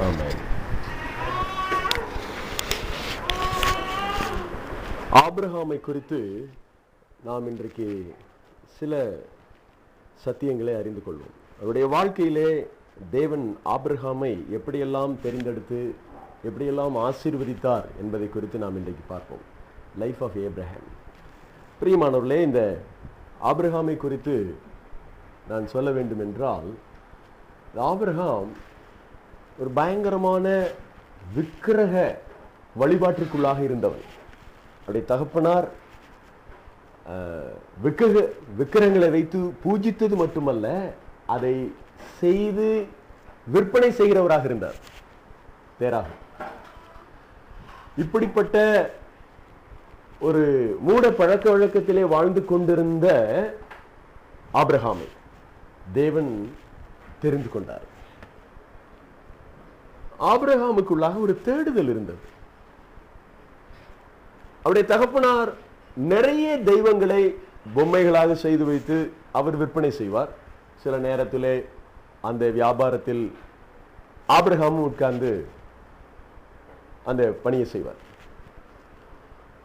ஆமென். ஆபிரகாமை குறித்து நாம் இன்றைக்கு சில சத்தியங்களை அறிந்து கொள்வோம். அவருடைய வாழ்க்கையிலே தேவன் ஆபிரகாமை எப்படியெல்லாம் தெரிந்தெடுத்து எப்படியெல்லாம் ஆசீர்வதித்தார் என்பதை குறித்து நாம் இன்றைக்கு பார்ப்போம். Life of Abraham. பிரியமானவர்களே, இந்த ஆபிரகாமை குறித்து நான் சொல்ல வேண்டும் என்றால், ஆபிரகாம் ஒரு பயங்கரமான விக்கிரக வழிபாட்டிற்குள்ளாக இருந்தவன். அவருடைய தகப்பனார் விக்கிரகங்களை வைத்து பூஜித்தது மட்டுமல்ல, அதை செய்து விற்பனை செய்கிறவராக இருந்தார். தேராக இப்படிப்பட்ட ஒரு மூட பழக்க வழக்கத்திலே வாழ்ந்து கொண்டிருந்த ஆபிரகாமை தேவன் தெரிந்து கொண்டார். ஆபிரகாமுக்குள்ளாக ஒரு தேடுதல் இருந்தது. அவருடைய தகப்பனார் நிறைய தெய்வங்களை பொம்மைகளாக செய்து வைத்து அவர் விற்பனை செய்வார். சில நேரத்திலே அந்த வியாபாரத்தில் ஆபிரகாமும் உட்கார்ந்து அந்த பணியை செய்வார்.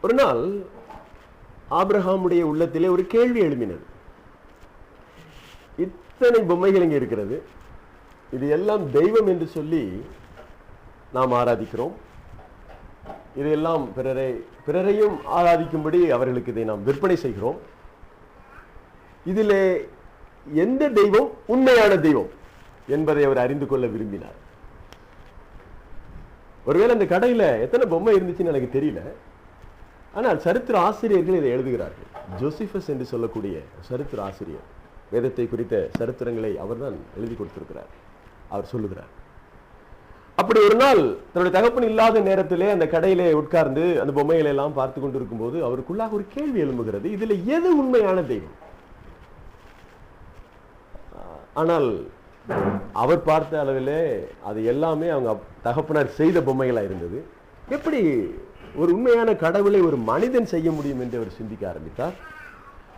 ஒரு நாள் ஆபிரகாமுடைய உள்ளத்திலே ஒரு கேள்வி எழும்பினது. இத்தனை பொம்மைகள் இங்கே இருக்கிறது, இது எல்லாம் தெய்வம் என்று சொல்லி நாம் ஆராதிக்கிறோம். இதையெல்லாம் பிறரையும் ஆராதிக்கும்படி அவர்களுக்கு இதை நாம் விற்பனை செய்கிறோம். இதிலே எந்த தெய்வம் உண்மையான தெய்வம் என்பதை அவர் அறிந்து கொள்ள விரும்பினார். ஒருவேளை அந்த கடையில எத்தனை பொம்மை இருந்துச்சுன்னு எனக்கு தெரியல, ஆனால் சரித்திர ஆசிரியர்கள் இதை எழுதுகிறார்கள். ஜோசிபஸ் என்று சொல்லக்கூடிய சரித்திர ஆசிரியர் வேதத்தை குறித்த சரித்திரங்களை அவர்தான் எழுதி கொடுத்திருக்கிறார். அவர் சொல்லுகிறார், அப்படி ஒரு நாள் தன்னுடைய தகப்பன் இல்லாத நேரத்திலே அந்த கடையிலே உட்கார்ந்து அந்த பொம்மைகளை எல்லாம் பார்த்து கொண்டிருக்கும் போது அவருக்குள்ளாக ஒரு கேள்வி எழும்புகிறது, இதுல எது உண்மையான தெய்வம்? ஆனால் அவர் பார்த்த அளவிலே அது எல்லாமே அவங்க தகப்பனார் செய்த பொம்மைகளா இருந்தது. எப்படி ஒரு உண்மையான கடவுளை ஒரு மனிதன் செய்ய முடியும் என்று அவர் சிந்திக்க ஆரம்பித்தார்.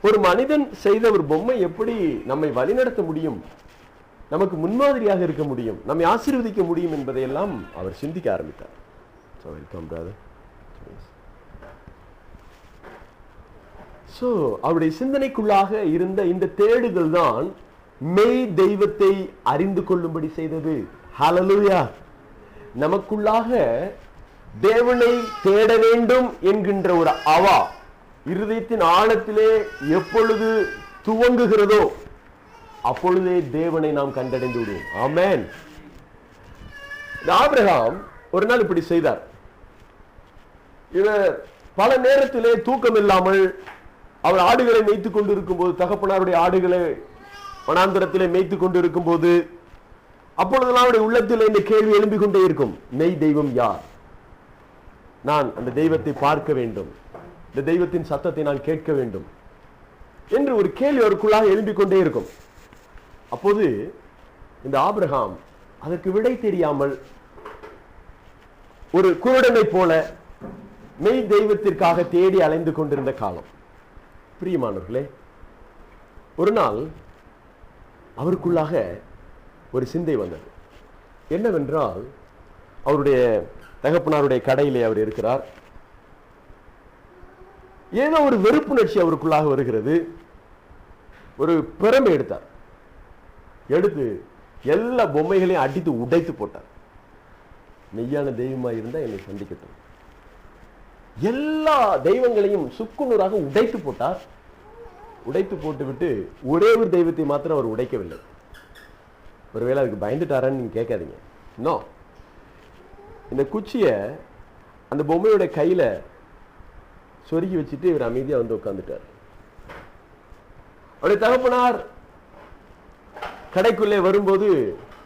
ஒரு மனிதன் செய்த ஒரு பொம்மை எப்படி நம்மை வழிநடத்த முடியும், நமக்கு முன்மாதிரியாக இருக்க முடியும், நம்மை ஆசீர்வதிக்க முடியும் என்பதையெல்லாம் அவர் சிந்திக்க ஆரம்பித்தார். அவருடைய சிந்தனைக்குள்ளாக இருந்த இந்த தேடுதல் தான் மெய் தெய்வத்தை அறிந்து கொள்ளும்படி செய்தது. ஹல்லேலூயா. நமக்குள்ளாக தேவனை தேட வேண்டும் என்கின்ற ஒரு அவா இருதயத்தின் ஆழத்திலே எப்பொழுது துவங்குகிறதோ அப்பொழுதே தேவனை நாம் கண்டடைந்து விடுவோம். ஆமென். ஆபிரகாம் ஒரு நாள் இப்படி செய்தார். இவர் பல நேரத்திலே தூக்கம் இல்லாமல் அவர் ஆடுகளை மேய்த்துக் கொண்டிருக்கும் போது, தகப்பனாருடைய ஆடுகளை வனாந்தரத்திலே மேய்த்துக் கொண்டிருக்கும் போது, அப்பொழுதெல்லாம் அவருடைய உள்ளத்தில் இந்த கேள்வி எழும்பிக் கொண்டே இருக்கும், மெய் தெய்வம் யார்? நான் அந்த தெய்வத்தை பார்க்க வேண்டும், இந்த தெய்வத்தின் சத்தத்தை நான் கேட்க வேண்டும் என்று ஒரு கேள்வி அவருக்குள்ளாக எழும்பிக் கொண்டே இருக்கும். அப்போது இந்த ஆபிரகாம் அதற்கு விடை தெரியாமல் ஒரு குருடனை போல மெய் தெய்வத்திற்காக தேடி அலைந்து கொண்டிருந்த காலம். பிரியமானவர்களே, ஒரு நாள் அவருக்குள்ளாக ஒரு சிந்தை வந்தது. என்னவென்றால், அவருடைய தகப்பனாருடைய கடையிலே அவர் இருக்கிறார். ஏதோ ஒரு வெறுப்புணர்ச்சி அவருக்குள்ளாக வருகிறது. ஒரு பிரம்பை எடுத்தார். எடுத்து எல்லா பொம்மைகளையும் அடித்து உடைத்து போட்டார். மெய்யான தெய்வமா இருந்தா என்னை சந்திக்கட்டும். எல்லா தெய்வங்களையும் சுக்குநூறாக உடைத்து போட்டார். உடைத்து போட்டுவிட்டு ஒரே ஒரு தெய்வத்தை மாத்திரம் அவர் உடைக்கவில்லை. ஒருவேளை அதுக்கு பயந்துட்டாரான்னு நீங்க கேட்காதீங்க. நோ, இந்த குச்சியை அந்த பொம்மையோட கையில சொருகி வச்சுட்டு இவர் அமைதியா வந்து உட்கார்ந்துட்டார். அவருடைய தகப்பனார் கடைக்குள்ளே வரும்போது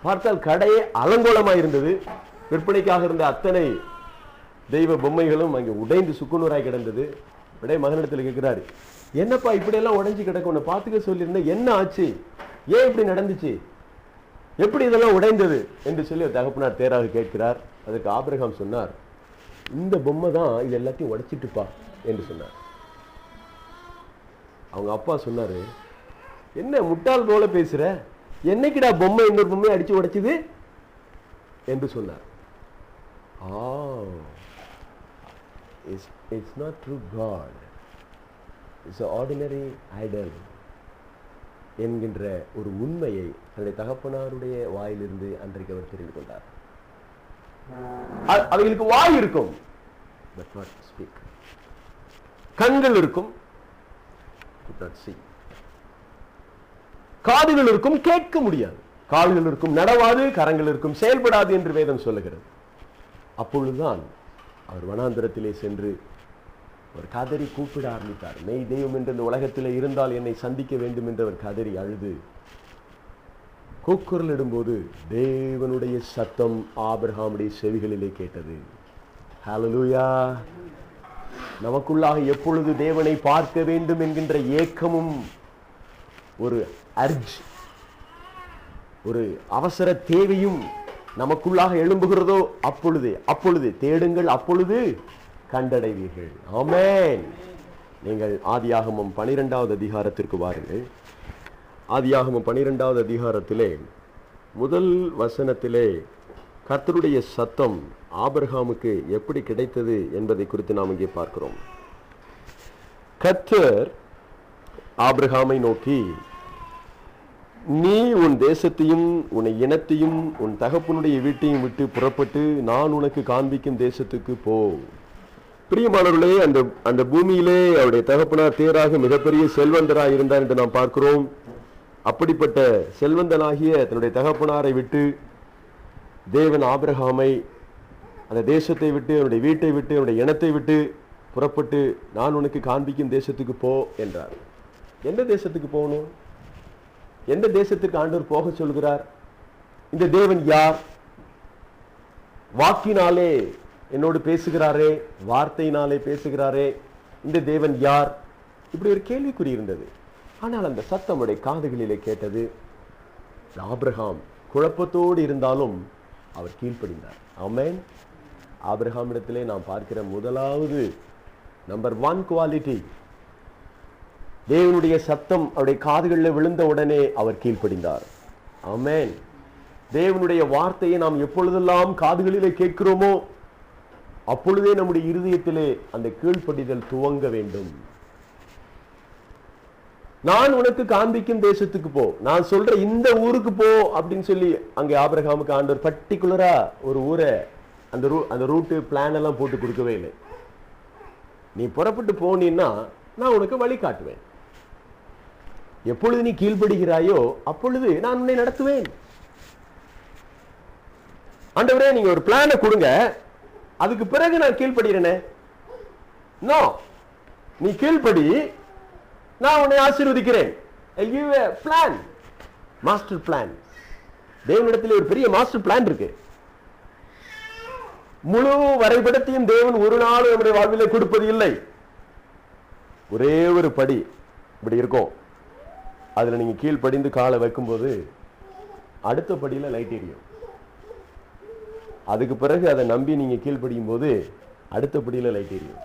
பார்த்தால் கடையே அலங்கோலமாக இருந்தது. விற்பனைக்காக இருந்த அத்தனை தெய்வ பொம்மைகளும் அங்கே உடைந்து சுக்குநூறாய் கிடந்தது. உடைய மகனிடத்தில் கேட்கிறாரு, என்னப்பா இப்படியெல்லாம் உடைஞ்சு கிடக்கும், உன்னை பார்த்துக்க சொல்லியிருந்தேன், என்ன ஆச்சு, ஏன் இப்படி நடந்துச்சு, எப்படி இதெல்லாம் உடைந்தது என்று சொல்லி தகப்பனார் தேராக கேட்கிறார். அதுக்கு ஆபிரகாம் சொன்னார், இந்த பொம்மை தான் இது எல்லாத்தையும் உடைச்சிட்டுப்பா என்று சொன்னார். அவங்க அப்பா சொன்னாரு, என்ன முட்டாள் போல பேசுற, என்னைக்குடா பொம்மை இன்னொரு பொம்மையை அடிச்சு உடைச்சுது? என்று சொன்னார். It's not true God, it's an ordinary idol என்கின்ற ஒரு உண்மையை தன்னுடைய தகப்பனாருடைய வாயிலிருந்து அன்றைக்கு அவர் தெரிந்து கொண்டார். அவைகளுக்கு வாய் இருக்கும், but not speak. கண்கள் இருக்கும், but not see. காதுகள் இருக்கும், கேட்க முடியாது. கால்கள் இருக்கும், நடவாது. கரங்கள் இருக்கும், செயல்படாது என்று வேதம் சொல்லுகிறது. அப்பொழுதுதான் அவர் வனாந்திரத்திலே சென்று ஒரு கதறி கூப்பிட ஆரம்பித்தார். மெய் தெய்வம் என்று இந்த உலகத்திலே இருந்தால் என்னை சந்திக்க வேண்டும் என்று அவர் கதறி அழுது கூக்குரல் இடும்போது தேவனுடைய சத்தம் ஆபிரகாமுடைய செவிகளிலே கேட்டது. ஹல்லேலூயா. நமக்குள்ளாக எப்பொழுது தேவனை பார்க்க வேண்டும் என்கின்ற ஏக்கமும் ஒரு அர்ஜ், ஒரு அவசர தேவையும் நமக்குள்ளாக எழும்புகிறதோ அப்பொழுது தேடுங்கள், அப்பொழுது கண்டடைவீர்கள். ஆமென். நீங்கள் ஆதியாகமம் 12வது அதிகாரத்திற்கு வாருங்கள். ஆதியாகமம் 12வது அதிகாரத்திலே முதல் வசனத்திலே கர்த்தருடைய சத்தம் ஆபிரகாமுக்கு எப்படி கிடைத்தது என்பதை குறித்து நாம் இங்கே பார்க்கிறோம். கர்த்தர் ஆபிரகாமை நோக்கி, நீ உன் தேசத்தையும் உன் இனத்தையும் உன் தகப்பனுடைய வீட்டையும் விட்டு புறப்பட்டு நான் உனக்கு காண்பிக்கும் தேசத்துக்கு போ. பிரியமானவர்களே, அந்த பூமியிலே அவருடைய தகப்பனார் தேராக மிகப்பெரிய செல்வந்தராக இருந்தார் என்று நாம் பார்க்கிறோம். அப்படிப்பட்ட செல்வந்தனாகிய தன்னுடைய தகப்பனாரை விட்டு தேவன் ஆபிரகாமை அந்த தேசத்தை விட்டு, அவனுடைய வீட்டை விட்டு, அவனுடைய இனத்தை விட்டு புறப்பட்டு நான் உனக்கு காண்பிக்கும் தேசத்துக்கு போ என்றார். எந்த தேசத்துக்கு போகணும்? எந்த தேசத்துக்கு ஆண்டவர் போக சொல்கிறார்? இந்த தேவன் யார்? வாக்கினாலே என்னோடு பேசுகிறாரே, வார்த்தையினாலே பேசுகிறாரே, இந்த தேவன் யார்? இப்படி ஒரு கேள்விக்குறி இருந்தது. ஆனால் அந்த சத்தம் அவருடைய காதுகளிலே கேட்டது. ஆபிரகாம் குழப்பத்தோடு இருந்தாலும் அவர் கீழ்ப்படிந்தார். ஆமென். ஆபிரகாம் இடத்திலே நாம் பார்க்கிற முதலாவது நம்பர் 1 குவாலிட்டி, தேவனுடைய சத்தம் அவருடைய காதுகளில் விழுந்த உடனே அவர் கீழ்ப்படிந்தார். ஆமென். தேவனுடைய வார்த்தையை நாம் எப்பொழுதெல்லாம் காதுகளிலே கேட்கிறோமோ அப்பொழுதே நம்முடைய இருதயத்திலே அந்த கீழ்ப்படிதல் துவங்க வேண்டும். நான் உனக்கு காண்பிக்கும் தேசத்துக்கு போ, நான் சொல்ற இந்த ஊருக்கு போ அப்படின்னு சொல்லி அங்கே ஆபிரகாமுக்கு ஆண்டவர் பர்டிகுலரா ஒரு ஊரை அந்த ரூட்டு பிளான் எல்லாம் போட்டு கொடுக்கவே இல்லை. நீ புறப்பட்டு போனீன்னா நான் உனக்கு வழி காட்டுவேன். எப்பொழுது நீ கீழ்ப்படுகிறாயோ அப்பொழுது நான் உன்னை நடத்துவேன். ஆண்டவரே, நீங்க ஒரு பிளானை கொடுங்க, அதுக்கு பிறகு நான் கீழ்ப்படுகிறேனே. நோ, நீ கீழ்ப்படி, நான் உன்னை ஆசீர்வதிக்கிறேன். I'll give a plan, master plan. தேவனிடத்தில் ஒரு பெரிய மாஸ்டர் பிளான் இருக்கு. முழு வரைபடத்தையும் தேவன் ஒரு நாள் நம்முடைய வாழ்விலே கொடுப்பது இல்லை. ஒரே ஒரு படி இப்படி இருக்கும், அதுல நீங்க கீழ்ப்படிந்து காலை வைக்கும்போது அடுத்த படியில லைட் எரியும். அதுக்கு பிறகு அதை நம்பி நீங்க கீழ்ப்படியும் போது அடுத்த படியில லைட் எரியும்.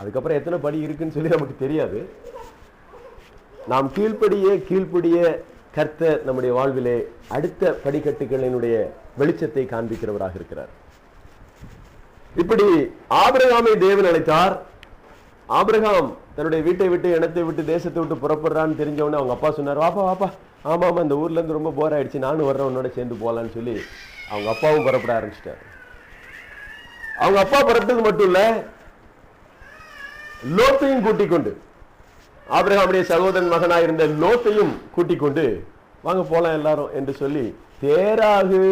அதுக்கப்புறம் எத்தனை படி இருக்குன்னு சொல்லி நமக்கு தெரியாது. நாம் கீழ்ப்படிய கர்த்தர் நம்முடைய வாழ்விலே அடுத்த படிக்கட்டுகளினுடைய வெளிச்சத்தை காண்பிக்கிறவராக இருக்கிறார். இப்படி ஆபிரகாமை தேவன் அழைத்தார். ஆபிரகாம் தன்னுடைய வீட்டை விட்டு, இனத்தை விட்டு, தேசத்தை விட்டு புறப்படுறான்னு தெரிஞ்சவொடனே அவங்க அப்பா சொன்னார், வாப்பா வாப்பா, ஆமா இந்த ஊர்ல இருந்து ரொம்ப போர் ஆயிடுச்சு, நானும் வர்றேன் உன்னோட சேர்ந்து போலான்னு சொல்லி அவங்க அப்பாவும் புறப்பட ஆரம்பிச்சிட்டார். அவங்க அப்பா புறப்பட்டது மட்டும் இல்ல, லோத்தையும் கூட்டிக் கொண்டு, ஆபிரகாமுடைய சகோதரன் மகனாக இருந்த லோத்தையும் கூட்டிக் கொண்டு வாங்க போலாம் எல்லாரும் என்று சொல்லி தேராகு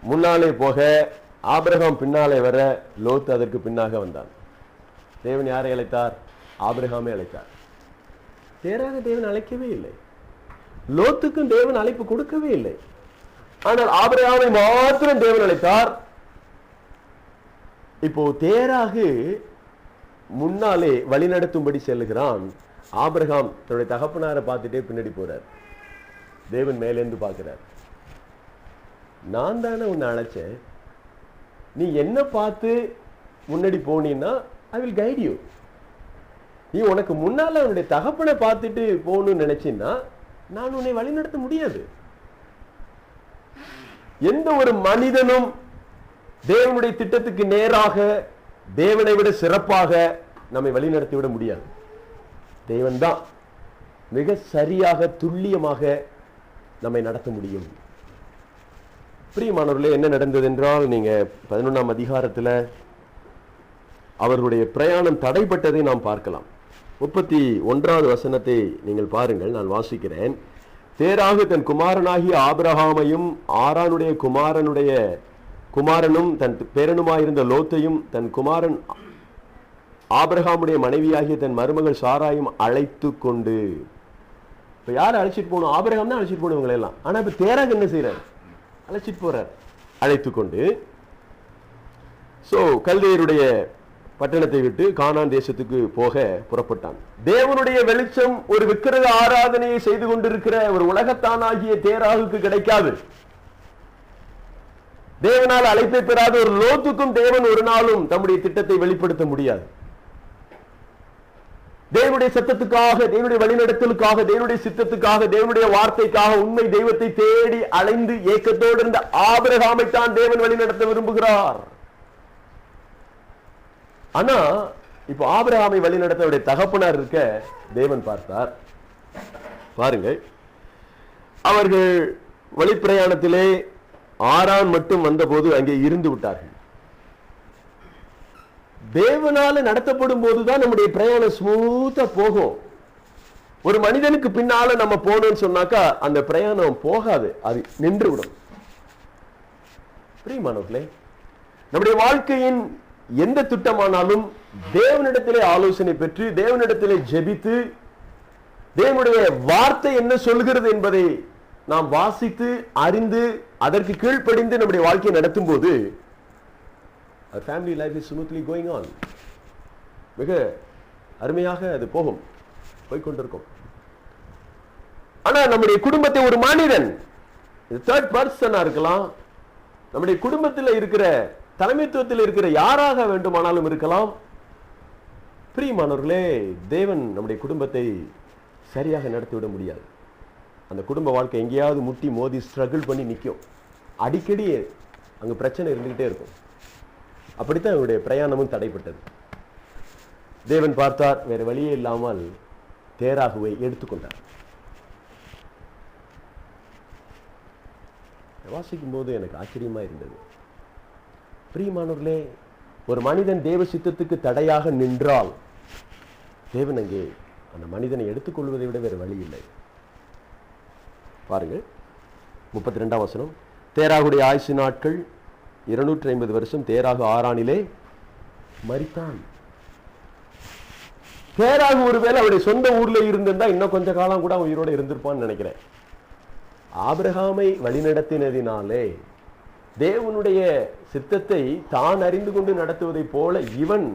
முன்னாலே போக, ஆபிரகாம் பின்னாலே வர, லோத்து அதற்கு பின்னாக வந்தான். தேவன் யாரை அழைத்தார்? ஆபிரகாமை அழைத்தார். தேராக தேவன் அழைக்கவே இல்லை, லோத்துக்கும் தேவன் அழைப்பு கொடுக்கவே இல்லை. ஆனால் ஆபிரகாமை மாத்திரம் தேவன் அழைத்தார். இப்போ தேராகு முன்னாலே வழிநடத்தும்படி செல்லுகிறான். ஆபிரகாம் தன்னுடைய தகப்பனாரை பார்த்துட்டே பின்னாடி போறார். தேவன் மேலேந்து பார்க்கிறார். நான் தானே உன்னை அழைச்சேன், நீ என்ன பார்த்து முன்னாடி போனீன்னா ஐ வில் கைட் யூ. நீ உனக்கு முன்னால உன்னுடைய தகப்பனை பார்த்துட்டு போகணும்னு நினைச்சின்னா நான் உன்னை வழி நடத்த முடியாது. எந்த ஒரு மனிதனும் தேவனுடைய திட்டத்துக்கு நேராக, தேவனை விட சிறப்பாக நம்மை வழிநடத்தி விட முடியாது. தேவன் தான் மிக சரியாக, துல்லியமாக நம்மை நடத்த முடியும். பிரியமானவர்களே, என்ன நடந்தது என்றால், நீங்க 11ஆம் அதிகாரத்தில் அவர்களுடைய பிரயாணம் தடைப்பட்டதை நாம் பார்க்கலாம். 31வது வசனத்தை நீங்கள் பாருங்கள், நான் வாசிக்கிறேன். தேராகு தன் குமாரனாகிய ஆபிரகாமையும் ஆரானுடைய குமாரனும் தன் பேரனுமாயிருந்த லோத்தையும் தன் குமாரன் ஆபிரகாமுடைய மனைவியாகிய தன் மருமகள் சாராயும் அழைத்து கொண்டு, இப்ப யார் அழைச்சிட்டு போகணும்? ஆபிரகாம் தான் அழைச்சிட்டு போனவங்க எல்லாம். ஆனா இப்ப தேராகு என்ன செய்யறார்? அழைச்சிட்டு போறார். அழைத்து கொண்டு கல்தேயருடைய பட்டணத்தை விட்டு கானான் தேசத்துக்கு போக புறப்பட்டான். தேவனுடைய வெளிச்சம் ஒரு விக்கிரக ஆராதனையை செய்து கொண்டிருக்கிற ஒரு உலகத்தானாகிய தேராகுக்கு கிடைக்காது. தேவனால் அழைப்பை பெறாத ஒரு லோத்துக்கும் தேவன் ஒரு நாளும் தம்முடைய திட்டத்தை வெளிப்படுத்த முடியாது. தேவனுடைய சத்தத்துக்காக, தேவனுடைய வழிநடத்தலுக்காக, தேவனுடைய சித்தத்துக்காக, தேவனுடைய வார்த்தைக்காக உண்மை தெய்வத்தை தேடி அலைந்து ஏக்கத்தோடு இருந்த ஆபிரகாமை தான் தேவன் வழிநடத்த விரும்புகிறார். ஆனா இப்ப ஆபிரகாமை வழிநடத்த அவருடைய தகப்பனார் இருக்க தேவன் பார்த்தார். பாருங்கள், அவர்கள் வழிப்பிரயாணத்திலே ஆரான் மட்டும் வந்தபோது அங்கே இருந்து விட்டார்கள். தேவனால நடத்தப்படும் போதுதான் நம்முடைய பிரயாணம் ஸ்மூத்தா போகும். ஒரு மனிதனுக்கு பின்னால நம்ம போனோம்னு சொன்னாக்கா அந்த பிரயாணம் போகாது, அது நின்று விடும். பிரியமானவர்களே, நம்முடைய வாழ்க்கையின் எந்த திட்டமானாலும் தேவனிடத்திலே ஆலோசனை பெற்று, தேவனிடத்திலே ஜெபித்து, தேவனுடைய வார்த்தை என்ன சொல்கிறது என்பதை நாம் வாசித்து அறிந்து அதற்கு கீழ்ப்படிந்து நம்முடைய வாழ்க்கையை நடத்தும் போது our family life is smoothly going on. மிக அருமையாக அது போய்கொண்டிருக்கும். ஆனா நம்முடைய குடும்பத்தை ஒரு மனிதன், தேர்ட் பர்சனா இருக்கலாம், நம்முடைய குடும்பத்தில் இருக்கிற தலைமைத்துவத்தில் இருக்கிற யாராக வேண்டுமானாலும் இருக்கலாம். பிரியமானவர்களே, தேவன் நம்முடைய குடும்பத்தை சரியாக நடத்திவிட முடியாது. அந்த குடும்ப வாழ்க்கை எங்கேயாவது முட்டி மோதி ஸ்ட்ரகிள் பண்ணி நிற்கும். அடிக்கடி அங்க பிரச்சனை இருந்துகிட்டே இருக்கும். அப்படித்தான் அவருடைய பிரயாணமும் தடைப்பட்டது. தேவன் பார்த்தார், வேற வழியே இல்லாமல் தேராகுவை எடுத்துக்கொண்டார். வாசிக்கும் போது எனக்கு ஆச்சரியமா இருந்தது. பிரியமானவர்களே, ஒரு மனிதன் தேவ சித்தத்துக்கு தடையாக நின்றால் தேவன் அங்கே அந்த மனிதனை எடுத்துக்கொள்வதை விட வேறு வழி இல்லை. பாருங்கள், 32ஆம் வசனம். தேராகுடைய ஆயுசு நாட்கள் 250 வருஷம். தேராகு ஆரானிலே மரித்தான். தேராகு ஒருவேளை அவருடைய சொந்த ஊர்ல இருந்திருந்தா இன்னும் கொஞ்ச காலம் கூட உயிரோட இருந்திருப்பான்னு நினைக்கிறேன். ஆபிரகாமை வழிநடத்தினதினாலே, தேவனுடைய சித்தத்தை தான் அறிந்து கொண்டு நடத்துவதை போல இவன்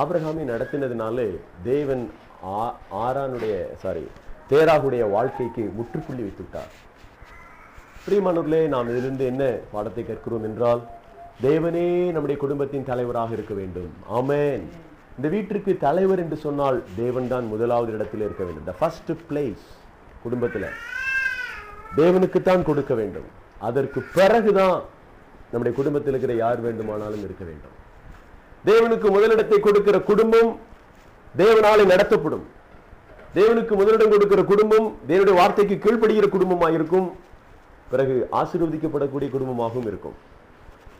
ஆபிரகாமை நடத்தினதினாலே தேவன் தேராகுடைய வாழ்க்கைக்கு முற்றுப்புள்ளி வைத்துவிட்டார். பிரியமானவர்களே, நாம் இதிலிருந்து என்ன பாடத்தை கற்கிறோம் என்றால், தேவனே நம்முடைய குடும்பத்தின் தலைவராக இருக்க வேண்டும். ஆமென். இந்த வீட்டிற்கு தலைவர் என்று சொன்னால் தேவன் தான் முதலாவது இடத்தில் இருக்க வேண்டும். the first place குடும்பத்தில் தேவனுக்குத்தான் கொடுக்க வேண்டும். அதற்கு பிறகுதான் நம்முடைய குடும்பத்தில் இருக்கிற யார் வேண்டுமானாலும் இருக்க வேண்டும். தேவனுக்கு முதலிடத்தை கொடுக்கிற குடும்பம் தேவனாலே நடத்தப்படும். தேவனுக்கு முதலிடம் கொடுக்கிற குடும்பம் தேவனுடைய வார்த்தைக்கு கீழ்ப்படுகிற குடும்பமாக இருக்கும். பிறகு ஆசீர்வதிக்கப்படக்கூடிய குடும்பமாகவும் இருக்கும்.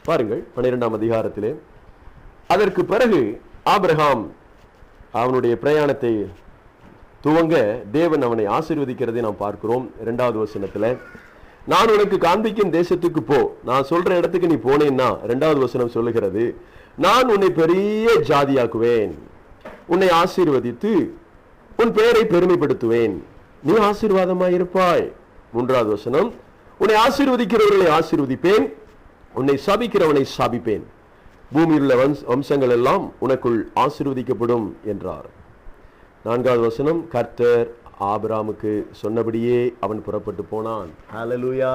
பாருங்கள், 12ஆம் அதிகாரத்திலே அதற்கு பிறகு ஆபிரகாம் அவனுடைய பிரயாணத்தை துவங்க தேவன் அவனை ஆசீர்வதிக்கிறதை நாம் பார்க்கிறோம். 2வது வசனத்துல, நான் உனக்கு காண்பிக்கும் தேசத்துக்கு போ, நான் சொல்ற இடத்துக்கு நீ போனேன்னா, 2வது வசனம் சொல்லுகிறது, நான் உன்னை பெரிய ஜாதியாக்குவேன், உன்னை ஆசீர்வதித்து உன் பெயரை பெருமைப்படுத்துவேன், நீ ஆசீர்வாதமாய் இருப்பாய். 3வது வசனம், உன்னை ஆசீர்வதிக்கிறவர்களை ஆசீர்வதிப்பேன், உன்னை சபிக்கிறவனை சாபிப்பேன், பூமியில் உள்ள வம்சங்கள் எல்லாம் உனக்குள் ஆசீர்வதிக்கப்படும் என்றார். 4வது வசனம், கர்த்தர் ஆபிரகாமுக்கு சொன்னபடியே அவன் புறப்பட்டு போனான். ஹல்லேலூயா.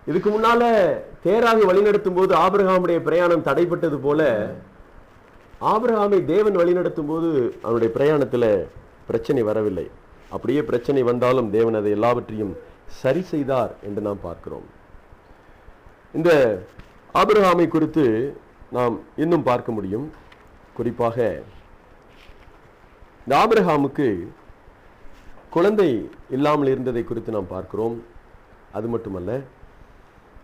இதுக்கு முன்னால தேராகு வழிநடத்தும் போது ஆபிரகாமுடைய பிரயாணம் தடைப்பட்டது போல, ஆபிரகாமை தேவன் வழிநடத்தும் போது அவனுடைய பிரயாணத்துல பிரச்சனை வரவில்லை. அப்படியே பிரச்சனை வந்தாலும் தேவன் அதை எல்லாவற்றையும் சரி செய்தார் என்று நாம் பார்க்கிறோம். இந்த ஆபிரகாமை குறித்து நாம் இன்னும் பார்க்க முடியும். குறிப்பாக இந்த ஆபிரகாமுக்கு குழந்தை இல்லாமல் இருந்ததை குறித்து நாம் பார்க்கிறோம். அது மட்டுமல்ல,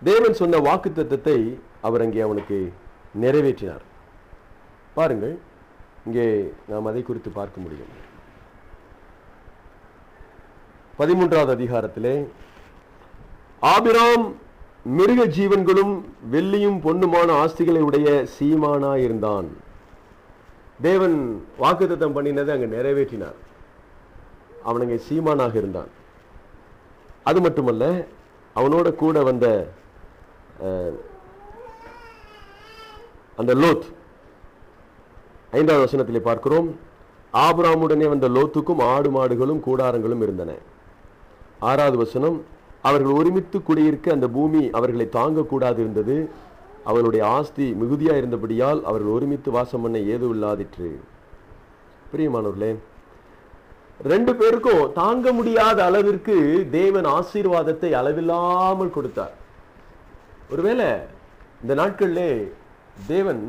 தேவன் சொன்ன வாக்குத்தத்தத்தை அவர் அங்கே அவனுக்கு நிறைவேற்றினார். பாருங்கள், இங்கே நாம் அதை குறித்து பார்க்க முடியும். 13வது அதிகாரத்திலே ஆபிராம் மிருக ஜீவன்களும் வெள்ளியும் பொன்னுமான ஆஸ்திகளை உடைய சீமானாயிருந்தான். தேவன் வாக்குத்தத்தம் பண்ணினதை அங்கே நிறைவேற்றினார். அவன் அங்கே சீமானாக இருந்தான். அது மட்டுமல்ல, அவனோட கூட வந்த அந்த லோத், 5வது வசனத்திலே பார்க்கிறோம், ஆபிராமுடனே வந்த லோத்துக்கும் ஆடு மாடுகளும் கூடாரங்களும் இருந்தன. 6வது வசனம், அவர்கள் ஒருமித்து குடியிருக்க அந்த பூமி அவர்களை தாங்கக்கூடாது இருந்தது. அவர்களுடைய ஆஸ்தி மிகுதியா இருந்தபடியால் அவர்கள் ஒருமித்து வாசம் பண்ண ஏதும் இல்லாதிற்று. பிரியமானவர்களே, 2 பேருக்கும் தாங்க முடியாத அளவிற்கு தேவன் ஆசீர்வாதத்தை அளவில்லாமல் கொடுத்தார். ஒருவேளை இந்த நாட்களிலே தேவன்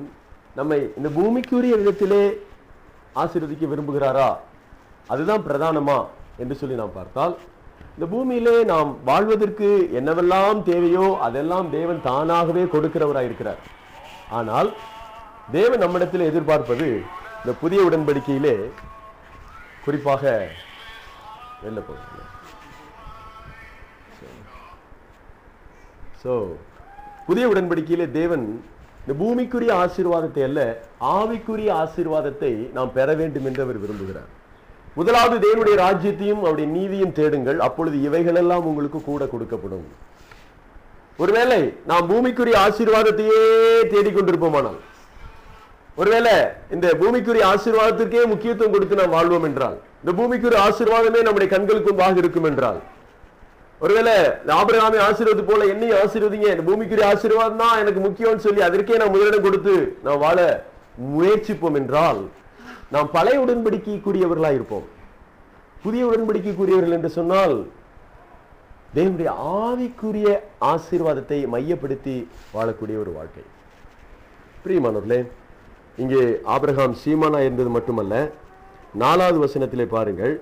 நம்மை இந்த பூமிக்குரிய இடத்திலே ஆசீர்வதிக்க விரும்புகிறாரா, அதுதான் பிரதானமா என்று சொல்லி நாம் பார்த்தால், இந்த பூமியிலே நாம் வாழ்வதற்கு என்னவெல்லாம் தேவையோ அதெல்லாம் தேவன் தானாகவே கொடுக்கிறவராயிருக்கிறார். ஆனால் தேவன் நம்மிடத்தில் எதிர்பார்ப்பது, இந்த புதிய உடன்படிக்கையிலே குறிப்பாக வெளில போகுது. புதிய உடன்படிக்கையிலே தேவன் இந்த பூமிக்குரிய ஆசீர்வாதத்தை அல்ல, ஆவிக்குரிய ஆசீர்வாதத்தை நாம் பெற வேண்டும் என்று அவர் விரும்புகிறார். முதலாவது தேவனுடைய ராஜ்யத்தையும் அவருடைய நீதியும் தேடுங்கள், அப்பொழுது இவைகளெல்லாம் உங்களுக்கு கூட கொடுக்கப்படும். ஒருவேளை நாம் பூமிக்குரிய ஆசீர்வாதத்தையே தேடிக்கொண்டிருப்போமானால், ஒருவேளை இந்த பூமிக்குரிய ஆசீர்வாதத்திற்கே முக்கியத்துவம் கொடுத்து நாம் வாழ்வோம் என்றால், இந்த பூமிக்குரிய ஆசீர்வாதமே நம்முடைய கண்களுக்கு முன்பாக இருக்கும் என்றால், ஒருவேளை ஆபிரகாமை ஆசீர்வாதம் போல என்னையும் ஆசீர்வதிங்க, இந்த பூமிக்குரிய ஆசீர்வாதம் தான் எனக்கு முக்கியம்னு சொல்லி அதற்கே நான் முதலிடம் கொடுத்து நாம் வாழ முயற்சிப்போம் என்றால், நாம் பழைய உடன்படிக்கைக்குரியவர்களாக இருப்போம். புதிய உடன்படிக்கைக்குரியவர்கள் என்று சொன்னால் தேவனுடைய ஆவிக்குரிய ஆசீர்வாதத்தை மையப்படுத்தி வாழக்கூடிய ஒரு வாழ்க்கை. பிரியமானவர்களே, இங்கே ஆபிரகாம் சீமானா இருந்தது மட்டுமல்ல, 4வது வசனத்திலே பாருங்கள்,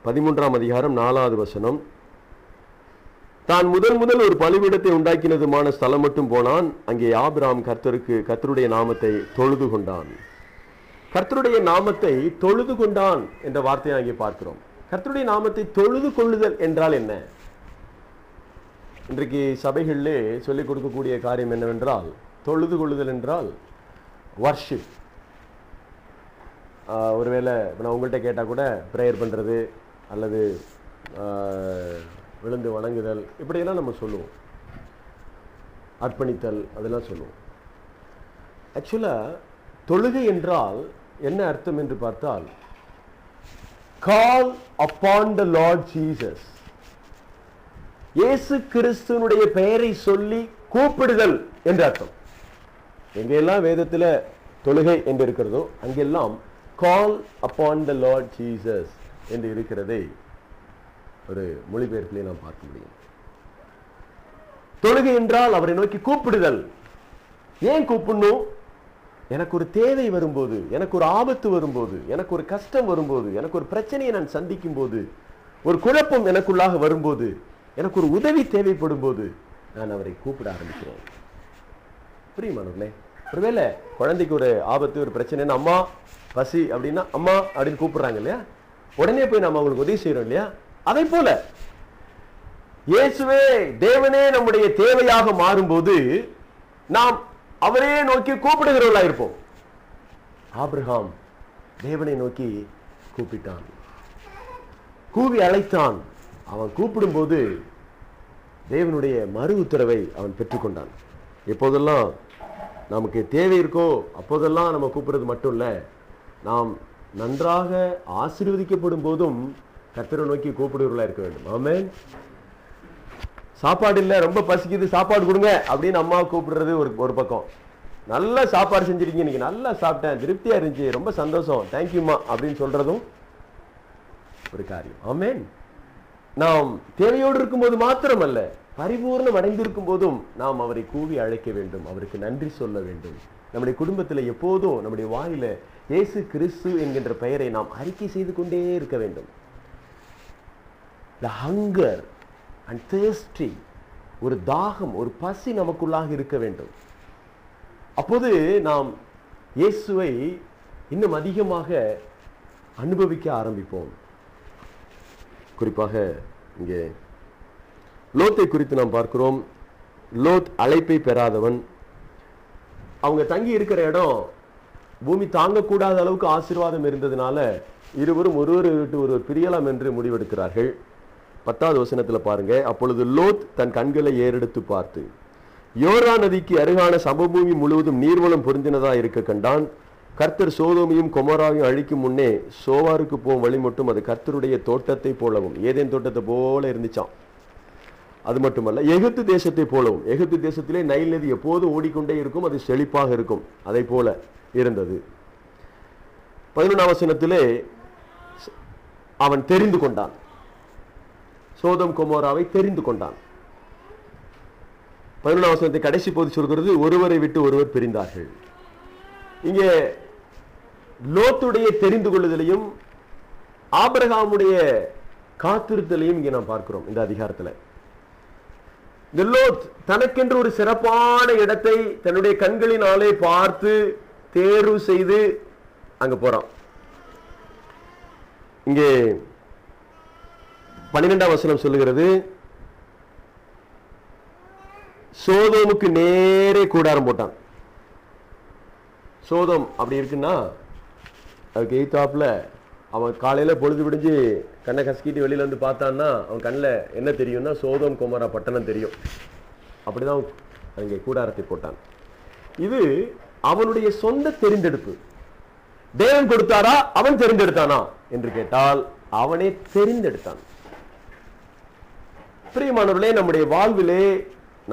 13ஆம் அதிகாரம் 4வது வசனம், தான் முதல் ஒரு பலிபீடத்தை உண்டாக்கினதுமான ஸ்தலம் மட்டும் போனான். அங்கே ஆபிரகாம் கர்த்தருடைய நாமத்தை தொழுது கொண்டான். கர்த்தருடைய நாமத்தை தொழுது கொண்டான் என்ற வார்த்தையை அங்கே பார்க்கிறோம். கர்த்தருடைய நாமத்தை தொழுது கொள்ளுதல் என்றால் என்ன? இன்றைக்கு சபைகளிலே சொல்லிக் கொடுக்கக்கூடிய காரியம் என்னவென்றால், தொழுது கொள்ளுதல் என்றால் வர்ஷிப். ஒருவேளை நான் உங்கள்கிட்ட கேட்டால் கூட ப்ரேயர் பண்ணுறது அல்லது விழுந்து வணங்குதல் இப்படியெல்லாம் நம்ம சொல்லுவோம், அர்ப்பணித்தல் அதெல்லாம் சொல்லுவோம். ஆக்சுவலாக தொழுகை என்றால் என்ன அர்த்தம் என்று பார்த்தால், கால் அப்பான் த லார்ட் ஜீசஸ், இயேசு கிறிஸ்துவினுடைய பெயரை சொல்லி கூப்பிடுதல் என்று அர்த்தம். எங்கெல்லாம் வேதத்தில் தொழுகை என்று இருக்கிறதோ அங்கெல்லாம் கால் அப்பான் த லார்ட் ஜீசஸ் என்று இருக்கிறதை ஒரு மொழிபெயர்ப்பிலே நாம் பார்க்க முடியும். தொழுகை என்றால் அவரை நோக்கி கூப்பிடுதல். ஏன் கூப்பிடணும்? எனக்கு ஒரு தேவை வரும்போது, எனக்கு ஒரு ஆபத்து வரும்போது, எனக்கு ஒரு கஷ்டம் வரும்போது, எனக்கு ஒரு பிரச்சனையை நான் சந்திக்கும் போது, ஒரு குழப்பம் எனக்குள்ளாக வரும்போது, எனக்கு ஒரு உதவி தேவைப்படும் போது நான் அவரை கூப்பிட ஆரம்பிக்கிறேன். புரியுமானவர்களே, ஒருவேளை குழந்தைக்கு ஒரு ஆபத்து ஒரு பிரச்சனைன்னு அம்மா பசி அப்படின்னா அம்மா அப்படின்னு கூப்பிடுறாங்க இல்லையா, உடனே போய் நம்ம அவங்களுக்கு உதவி செய்யறோம் இல்லையா. அதை போல இயேசுவே தேவனே நம்முடைய தேவையாக மாறும்போது நாம் அவரே நோக்கி கூப்பிடுகிறவர்களா இருப்போம். ஆபிரகாம் தேவனை நோக்கி கூப்பிட்டான், கூவி அழைத்தான். அவன் கூப்பிடும் போது தேவனுடைய மறு உத்தரவை அவன் பெற்றுக்கொண்டான். எப்போதெல்லாம் நமக்கு தேவை இருக்கோ அப்போதெல்லாம் நம்ம கூப்பிடுறது மட்டும் இல்லை, நாம் நன்றாக ஆசீர்வதிக்கப்படும் போதும் கர்த்தரை நோக்கி கூப்பிடுவர்களா இருக்க வேண்டும். ஆமென். சாப்பாடு இல்லை, ரொம்ப பசிக்குது, சாப்பாடு கொடுங்க அப்படின்னு அம்மா கூப்பிடுறது ஒரு பக்கம். நல்ல சாப்பாடு செஞ்சிருக்கீங்க, இன்னைக்கு நல்லா சாப்பிட்டேன், திருப்தியா இருந்துச்சு, ரொம்ப சந்தோஷம், தேங்க்யூமா அப்படின்னு சொல்றதும் ஒரு காரியம். ஆமென். நாம் தேவையோடு இருக்கும்போது மாத்திரமல்ல, பரிபூர்ணம் அடைந்திருக்கும் போதும் நாம் அவரை கூவி அழைக்க வேண்டும், அவருக்கு நன்றி சொல்ல வேண்டும். நம்முடைய குடும்பத்தில் எப்போதும் நம்முடைய வாயில இயேசு கிறிஸ்து என்கின்ற பெயரை நாம் அறிக்கை செய்து கொண்டே இருக்க வேண்டும். The hunger and thirsty, ஒரு தாகம், ஒரு பசி நமக்குள்ளாக இருக்க வேண்டும். அப்போது நாம் இயேசுவை இன்னும் அதிகமாக அனுபவிக்க ஆரம்பிப்போம். குறிப்பாக இங்கே லோத்தை குறித்து நாம் பார்க்கிறோம். லோத் அழைப்பை பெறாதவன். அவங்க தங்கி இருக்கிற இடம் பூமி தாங்கக்கூடாத அளவுக்கு ஆசீர்வாதம் இருந்ததுனால இருவரும் ஒருவர் விட்டு ஒருவர் பிரியலாம் என்று முடிவெடுக்கிறார்கள். 10வது வசனத்தில் பாருங்க. அப்பொழுது லோத் தன் கண்களை ஏறெடுத்து பார்த்து யோர்தா நதிக்கு அருகான சமபூமி முழுவதும் நீர்வளம் பொருந்தினதா இருக்க கண்டான். கர்த்தர் சோதோமையும் கொமோராவையும் அழிக்கும் முன்னே சோவாருக்கு போகும் வழி மட்டும் அது கர்த்தருடைய தோட்டத்தை போலவும், ஏதேன் தோட்டத்தை போல இருந்துச்சான். அது மட்டுமல்ல, எகிப்து தேசத்தை போலவும், எகிப்து தேசத்திலே நைல் நதி எப்போதும் ஓடிக்கொண்டே இருக்கும், அது செழிப்பாக இருக்கும், அதை போல இருந்தது. 11ஆம் வசனத்திலே அவன் தெரிந்து கொண்டான், சோதம் கொமோராவை தெரிந்து கொண்டான். 11ஆம் வசனத்தை கடைசி போது சொல்கிறது, ஒருவரை விட்டு ஒருவர் பிரிந்தார்கள். இங்கே லோத்துடைய தெரிந்து கொள்ளுதலையும் ஆபிரகாமுடைய காத்திருத்தலையும் இங்கே நாம் பார்க்கிறோம். இந்த அதிகாரத்தில் இந்த லோத் தனக்கென்று ஒரு சிறப்பான இடத்தை தன்னுடைய கண்களினாலே பார்த்து தேர்வு செய்து அங்க போறான். இங்கே 12ஆம் வசனம் சொல்லுகிறது, சோதோமுக்கு நேரே கூடாரம் போட்டான். சோதோம் அப்படி இருக்குன்னா அதுக்கு எய்தாப்புல அவன் காலையில பொழுது விடிஞ்சு கண்ணை கசக்கிட்டு வெளியில வந்து பார்த்தான்னா அவன் கண்ணில் என்ன தெரியும்னா சோதோம் கொமோரா பட்டணம் தெரியும். அப்படிதான் அங்கே கூடாரத்தை போட்டான். இது அவனுடைய சொந்த தெரிந்தெடுப்பு. தேவன் கொடுத்தாரா, அவன் தெரிந்தெடுத்தானா என்று கேட்டால் அவனே தெரிந்தெடுத்தான். பிரியமானவர்களே, நம்முடைய வாழ்விலே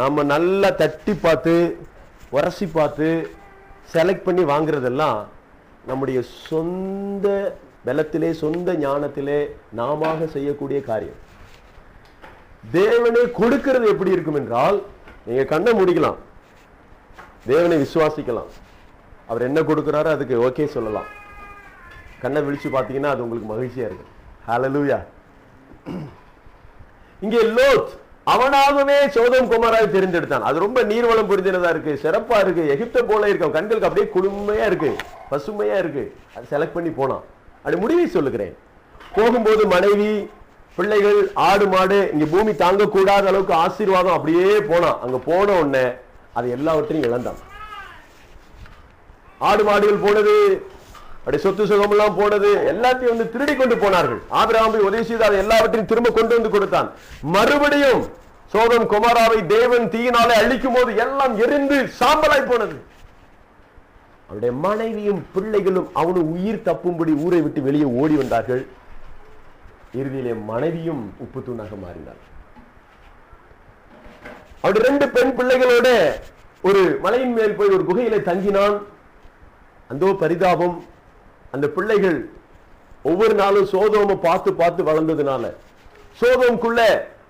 நாம நல்லா தட்டி பார்த்து உரசி பார்த்து செலக்ட் பண்ணி வாங்குறதெல்லாம் நம்முடைய சொந்த பலத்திலே சொந்த ஞானத்திலே நாம செய்யக்கூடிய காரியம். தேவனை கொடுக்கிறது எப்படி இருக்கும் என்றால், நீங்க கண்ணை முடிக்கலாம், தேவனை விசுவாசிக்கலாம், அவர் என்ன கொடுக்கிறாரோ அதுக்கு ஓகே சொல்லலாம். கண்ணை விழிச்சு பார்த்தீங்கன்னா அது உங்களுக்கு மகிழ்ச்சியா இருக்கு. ஹல்லேலூயா. இங்கே லோத் அவனாகவே சோதம் கொமோராவை தெரிந்தெடுத்தான். அது ரொம்ப நீர்வளம் புரிஞ்சினதா இருக்கு, சிறப்பா இருக்கு, எகிப்த போல இருக்கு, கண்களுக்கு அப்படியே குளுமையா இருக்கு, பசுமையா இருக்கு. அது செலக்ட் பண்ணி போனான். அது முடிவை சொல்லுகிறேன். போகும்போது மனைவி, பிள்ளைகள், ஆடு மாடு, இங்க பூமி தாங்க கூடாத அளவுக்கு ஆசீர்வாதம் அப்படியே போனான். அங்க போன உடனே அது எல்லாவற்றையும் இழந்தான். ஆடு மாடுகள் போனது, அப்படி சொத்து சுகம் எல்லாம் போனது, எல்லாத்தையும் வந்து திருடி கொண்டு போனார்கள். ஆபிரகாம் உதவி செய்து அதை எல்லாவற்றையும் திரும்ப கொண்டு வந்து கொடுத்தான். மறுபடியும் சோதம் கொமோராவை தேவன் தீயினாலே அழிக்கும் போது எல்லாம் எரிந்து சாம்பலாய் போனது. அவருடைய மனைவியும் பிள்ளைகளும் அவனு உயிர் தப்பும்படி ஊரை விட்டு வெளியே ஓடி வந்தார்கள். இறுதியிலே மனைவியும் உப்பு தூணாக மாறினார். அவருடைய 2 பெண் பிள்ளைகளோட ஒரு மலையின் மேல் போய் ஒரு குகையில தங்கினான். அந்த பரிதாபம். அந்த பிள்ளைகள் ஒவ்வொரு நாளும் சோதோமை பார்த்து பார்த்து வளர்ந்ததுனால சோதோமுக்குள்ள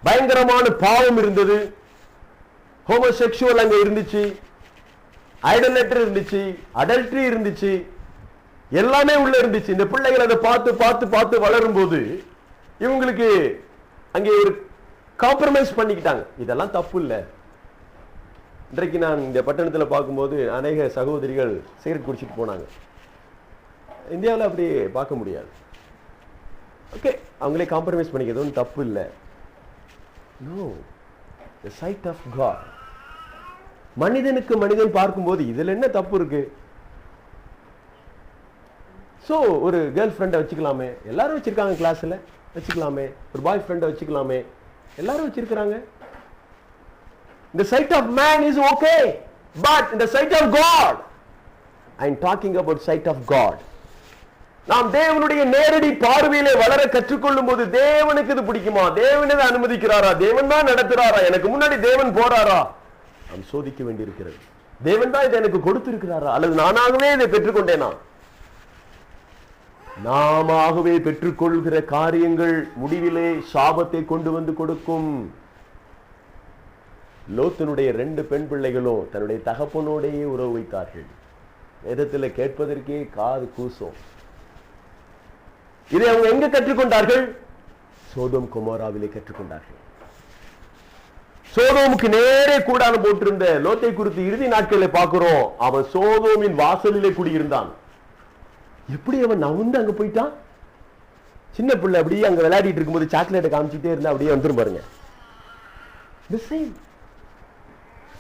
பயங்கரமான பாவம் இருந்தது. ஹோமோசெக்சுவல் அங்க இருந்துச்சு, ஐடோலேட்டர் இருந்துச்சு, அடல்ட்ரி இருந்துச்சு, எல்லாமே உள்ள இருந்துச்சு. இந்த பிள்ளைகள் அதை பார்த்து பார்த்து பார்த்து வளரும் போது இவங்களுக்கு அங்கே ஒரு காம்ப்ரமைஸ் பண்ணிக்கிட்டாங்க. இதெல்லாம் தப்பு இல்லை. இன்றைக்கு நான் இந்த பட்டணத்தில் பார்க்கும்போது அநேக சகோதரிகள் சிகரெட் குடிச்சிட்டு போனாங்க. இந்தியாவில் அப்படி பார்க்க முடியாது. ஓகே, அவங்களே காம்ப்ரமைஸ் பண்ணிக்கிறது ஒன்றும் தப்பு இல்லை. No, the side of God. மனிதனுக்கு மனிதன் பார்க்கும்போது இதுல என்ன தப்பு இருக்கு? சோ ஒரு கேர்ள் ஃப்ரெண்டை வச்சுக்கலாமே, எல்லாரும் வச்சிருக்காங்க, கிளாஸ்ல வச்சுக்கலாமே. ஒரு பாய் ஃப்ரெண்டை வச்சுக்கலாமே, எல்லாரும் வச்சிருக்கிறாங்க. The sight of man is okay, but in the sight of God, I am talking about sight of God. நாம் தேவனுடைய நேரடி பார்வையிலே வளர கற்றுக்கொள்ளும் போது தேவனுக்கு இது பிடிக்குமா, தேவன் இதை அனுமதிக்கிறாரா, தேவன் தான் நடத்துறாரா, எனக்கு முன்னாடி தேவன் போறாரா, நாம் சோதிக்க வேண்டியிருக்கிறது. தேவன் தான் இதை எனக்கு கொடுத்திருக்கிறாரா அல்லது நானாகவே இதை பெற்றுக்கொண்டேனா? நாமவே பெற்றுக்கொள்கிற காரியங்கள் முடிவிலே சாபத்தை கொண்டு வந்து கொடுக்கும். லோத்தினுடைய 2 பெண் பிள்ளைகளும் தன்னுடைய தகப்பனோடையே உறவு வைத்தார்கள். வேதத்தில் கேட்பதற்கே காது கூசும். இதை அவங்க எங்க கற்றுக்கொண்டார்கள்? சோதோம் கொமோராவிலே கற்றுக்கொண்டார்கள். சோதோமுக்கு நேரே கூடாரம் போட்டிருந்த லோத்தை குறித்து இறுதி நாட்களில் பார்க்கிறோம். அவன் சோதோமின் வாசலிலே குடியிருந்தான். எப்படி அவன் நவுந்து அங்க போயிட்டான்? சின்ன பிள்ளை அப்படியே அங்க விளையாடிட்டு இருக்கும்போது சாக்லேட்டை காமிச்சுட்டே இருந்தா அப்படியே வந்துரும் பாருங்க.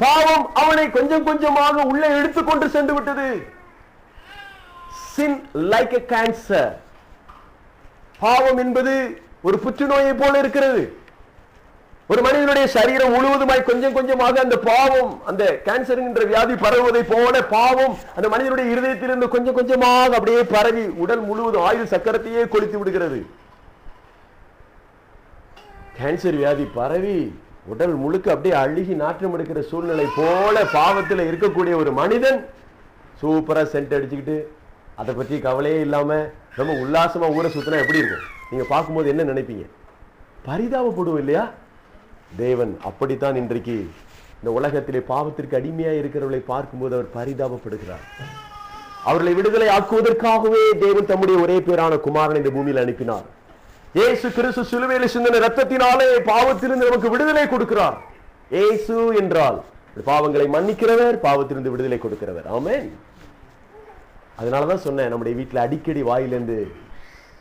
பாவம் அவனை கொஞ்சம் கொஞ்சமாக உள்ளே எடுத்துக்கொண்டு சென்று விட்டது. Sin like a cancer. பாவம் என்பது ஒரு புற்றுநோயை போல இருக்கிறது. ஒரு மனிதனுடைய சரீரம் முழுவதுமாய் கொஞ்சம் கொஞ்சமாக அந்த பாவம், அந்த கேன்சர் என்ற வியாதி பரவுவதை போல பாவம் அந்த மனிதனுடைய இருதயத்திலிருந்து கொஞ்சம் கொஞ்சமாக அப்படியே பரவி உடல் முழுவதும் ஆயுள் சக்கரத்தையே கொளுத்தி விடுகிறது. கேன்சர் வியாதி பரவி உடல் முழுக்க அப்படியே அழுகி நாற்றம் எடுக்கிற சூழ்நிலை போல பாவத்தில் இருக்கக்கூடிய ஒரு மனிதன் சூப்பரா சென்ட் அடிச்சுக்கிட்டு அதை பற்றி கவலையே இல்லாம ரொம்ப உல்லாசமா ஊரை சுத்தினா எப்படி இருக்கும்? நீங்க பார்க்கும்போது என்ன நினைப்பீங்க? பரிதாபப்படுவோம் இல்லையா? தேவன் அப்படித்தான் இன்றைக்கு இந்த உலகத்திலே பாவத்திற்கு அடிமையா இருக்கிறவர்களை பார்க்கும்போது அவர் பரிதாபப்படுகிறார். அவர்களை விடுதலை ஆக்குவதற்காகவே தேவன் தம்முடைய ஒரே பேரான குமாரனை இந்த பூமியில் அனுப்பினார். இயேசு கிறிஸ்து சிலுவையில் சிந்தின இரத்தத்தினாலே பாவத்திலிருந்து நமக்கு விடுதலை கொடுக்கிறார். இயேசு என்றால் பாவங்களை மன்னிக்கிறவர், பாவத்திலிருந்து விடுதலை கொடுக்கிறவர். ஆமென். அதனாலதான் சொன்னேன், நம்முடைய வீட்டில் அடிக்கடி வாயிலிருந்து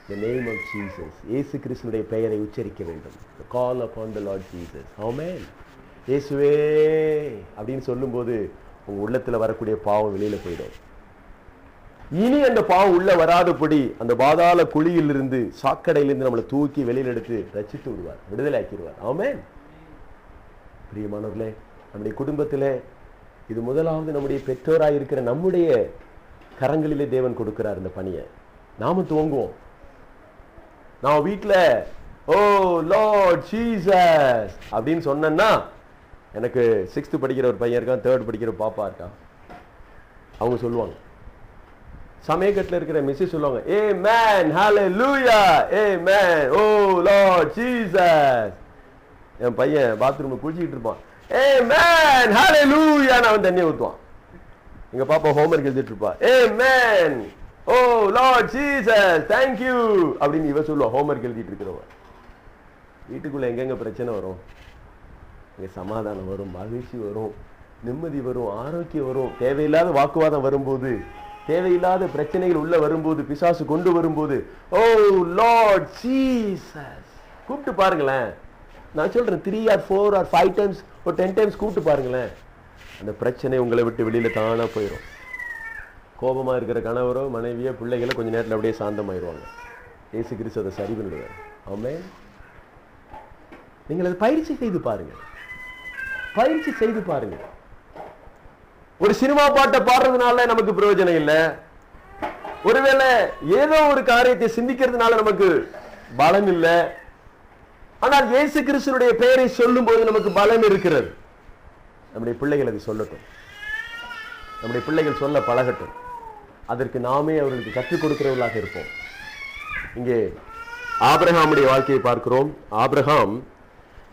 the name of Jesus, இயேசு கிறிஸ்துவினுடைய பெயரை உச்சரிக்க வேண்டும். Call upon the Lord Jesus. Amen. இயேசுவே அப்படின்னு சொல்லும்போது உங்க உள்ளத்துல வரக்கூடிய பாவம் வெளியில போயிடும். இனி அந்த பாவம் உள்ள வராதபடி அந்த பாதாள குழியிலிருந்து, சாக்கடையிலிருந்து நம்மளை தூக்கி வெளியில் எடுத்து ரட்சித்து விடுவார், விடுதலை ஆக்கிடுவார். ஆமென். பிரியமானவர்களே, நம்முடைய குடும்பத்திலே இது முதலாவது நம்முடைய பெற்றோராய் இருக்கிற நம்முடைய கரங்களிலே தேவன் கொடுக்கிறார் இந்த பணியை. நாம துவங்குவோம். நான் வீட்டில் ஓ லார்ட் ஜீசஸ் அப்படின்னு சொன்னேன்னா, எனக்கு 6th படிக்கிற ஒரு பையன் இருக்கான், 3rd படிக்கிற பாப்பா இருக்கான். அவங்க சொல்லுவாங்க, சமயக்கட்டில் இருக்கிற மிஸ்ஸஸ் சொல்லுவாங்க, ஆமென் ஹல்லேலூயா ஆமென் ஓ லார்ட் ஜீசஸ். என் பையன் பாத்ரூம்ல குளிச்சிட்டு இருப்பான், ஆமென் ஹல்லேலூயா அவன் தண்ணி ஊற்றுவான். எங்க பாப்பா ஹோம்வொர்க் எழுதிட்டு இருப்பா, ஆமென் ஓ லார்ட் ஜீசஸ் தேங்க் யூ அப்படின்னு இவ சொல்லுவா. ஹோம்வொர்க் எழுதிட்டு இருக்கிறவ. வீட்டுக்குள்ள எங்கெங்க பிரச்சனை வரும்? இங்க சமாதானம் வரும், மகிழ்ச்சி வரும், நிம்மதி வரும், ஆரோக்கியம் வரும். தேவையில்லாத வாக்குவாதம் வரும்போது, தேவையில்லாத பிரச்சனைகள் உள்ள வரும்போது, பிசாசு கொண்டு வரும்போது, ஓ லார்ட் ஜீசஸ் கூப்பிட்டு பாருங்களேன். நான் சொல்றேன் 3 or 4 or 5 times or 10 times கூப்பிட்டு பாருங்களேன். அந்த பிரச்சனை உங்களை விட்டு வெளியில தானா போயிடும். கோபமா இருக்கிற கணவரோ மனைவியோ பிள்ளைகளோ கொஞ்ச நேரத்தில் அப்படியே சாந்தமாயிருவாங்க. இயேசு கிறிஸ்து அதை சரி பண்ணிடுவார். ஆமென். நீங்கள் அதை பயிற்சி செய்து பாருங்க, பயிற்சி செய்து பாருங்க. ஒரு சினிமா பாட்டை பாடுறதுனால நமக்கு பிரயோஜனம் இல்லை. ஒருவேளை ஏதோ ஒரு காரியத்தை சிந்திக்கிறதுனால நமக்கு பலன் இல்லை. ஆனால் இயேசு கிறிஸ்துவினுடைய பெயரை சொல்லும் போது நமக்கு பலன் இருக்கிறது. நம்முடைய பிள்ளைகள் அதை சொல்லட்டும், நம்முடைய பிள்ளைகள் சொல்ல பழகட்டும். அதற்கு நாமே அவர்களுக்கு கற்றுக் கொடுக்கிறவர்களாக இருப்போம். இங்கே ஆபிரகாமுடைய வாழ்க்கையை பார்க்கிறோம். ஆபிரகாம்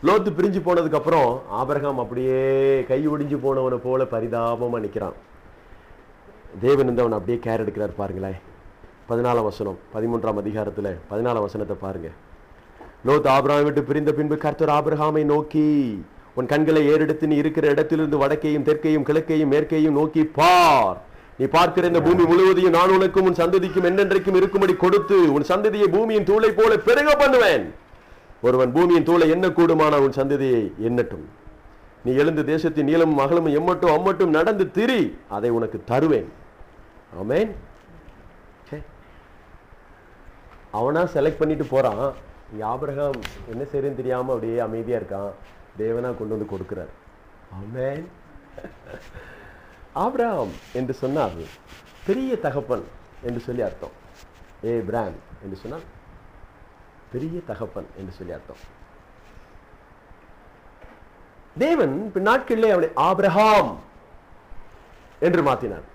லோத்து பிரிஞ்சு போனதுக்கு அப்புறம் ஆபிரகாம் அப்படியே கை ஒடிஞ்சு போனவனை போல பரிதாபமா நிற்கிறான். தேவன் வந்து அவனை அப்படியே கேர் எடுக்கிறார். பாருங்களேன், 14ஆம் வசனம், 13ஆம் அதிகாரத்தில் 14ஆம் வசனத்தை பாருங்க. லோத்து ஆபிரகாமை விட்டு பிரிந்த பின்பு கர்த்தர் ஆபிரகாமை நோக்கி, உன் கண்களை ஏறெடுத்து நீ இருக்கிற இடத்திலிருந்து வடக்கையும் தெற்கையும் கிழக்கையும் மேற்கையும் நோக்கி பார். நீ பார்க்கிற இந்த பூமி முழுவதையும் நான் உனக்கும் உன் சந்ததிக்கும் என்றென்றைக்கும் இருக்கும்படி கொடுத்து உன் சந்ததியை பூமியின் தூளை போல பெருக பண்ணுவேன். ஒருவன் பூமியின் தூளை எண்ண கூடுமான உன் சந்ததியை எண்ணட்டும். நீ எழுந்து தேசத்தின் நீளமும் அகலமும் எம்மட்டும் அம்மட்டும் நடந்து திரி, அதை உனக்கு தருவேன். ஆமென். அவனா செலக்ட் பண்ணிட்டு போறான். ஆபிரகாம் என்ன செய்யறதுன்னு தெரியாம அப்படியே அமைதியா இருக்கான். தேவனா கொண்டு வந்து கொடுக்கிறார். ஆமென். ஆபிரகாம் என்று சொன்னால் பெரிய தகப்பன் என்று சொல்லி அர்த்தம். ஏப்ராம் என்று சொன்னால் பெரிய தகப்பன் என்று சொல்லி அர்த்தம். தேவன் பின்னாட்களிலே அவனை ஆபிரகாம் என்று மாற்றினார்.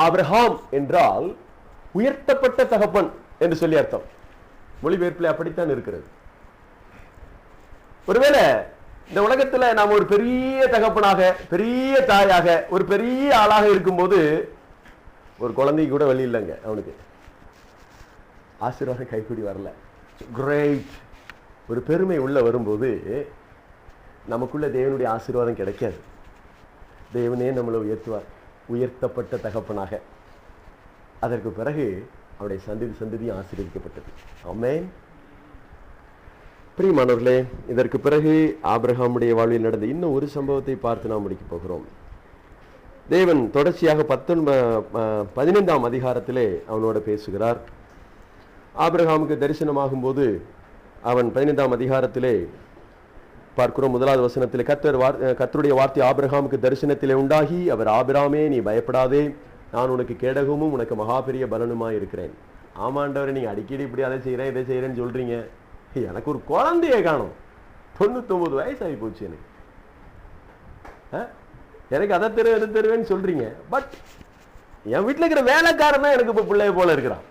ஆபிரகாம் என்றால் உயர்த்தப்பட்ட தகப்பன் என்று சொல்லி அர்த்தம். மொழிபெயர்ப்பில் அப்படித்தான் இருக்கிறது. ஒருவேளை இந்த உலகத்துல நாம் ஒரு பெரிய தகப்பனாக, பெரிய தாயாக, ஒரு பெரிய ஆளாக இருக்கும்போது ஒரு குழந்தைக்கு கூட வழி இல்லைங்க. அவனுக்கு ஆசீர்வாதம் கைக்கூடி வரல. கிரேட். ஒரு பெருமை உள்ள வரும்போது நமக்குள்ள தேவனுடைய ஆசீர்வாதம் கிடைக்காது. தேவனே நம்மளை உயர்த்துவார், உயர்த்தப்பட்ட தகப்பனாக. அதற்கு பிறகு அவருடைய சந்ததியும் ஆசீர்வதிக்கப்பட்டது. ஆமென். பிரியமானவர்களே, இதற்கு பிறகு ஆபிரகாமுடைய வாழ்வில் நடந்த இன்னும் ஒரு சம்பவத்தை பார்த்து நாம் முடிக்க போகிறோம். தேவன் தொடர்ச்சியாக 15ஆம் அதிகாரத்திலே அவனோட பேசுகிறார். ஆபிரகாமுக்கு தரிசனமாகும் போது அவன் 15ஆம் அதிகாரத்திலே பார்க்கிறோம். 1வது வசனத்திலே கர்த்தருடைய வார்த்தை ஆபிரகாமுக்கு தரிசனத்திலே உண்டாகி, அவர் ஆபிராமே, நீ பயப்படாதே, நான் உனக்கு கேடகமும் உனக்கு மகாபெரிய பலனுமாய் இருக்கிறேன். ஆமாண்டவரை, நீங்க அடிக்கடி இப்படி அதை செய்யறேன் இதை செய்யறேன்னு சொல்றீங்க, எனக்கு ஒரு குழந்தைய காணும், 99 வயசு ஆகி போச்சு எனக்கு அதை தருவேன்னு சொல்றீங்க. பட் என் வீட்டில் இருக்கிற வேலைக்காரன் தான் எனக்கு இப்ப பிள்ளைய போல இருக்கிறான்.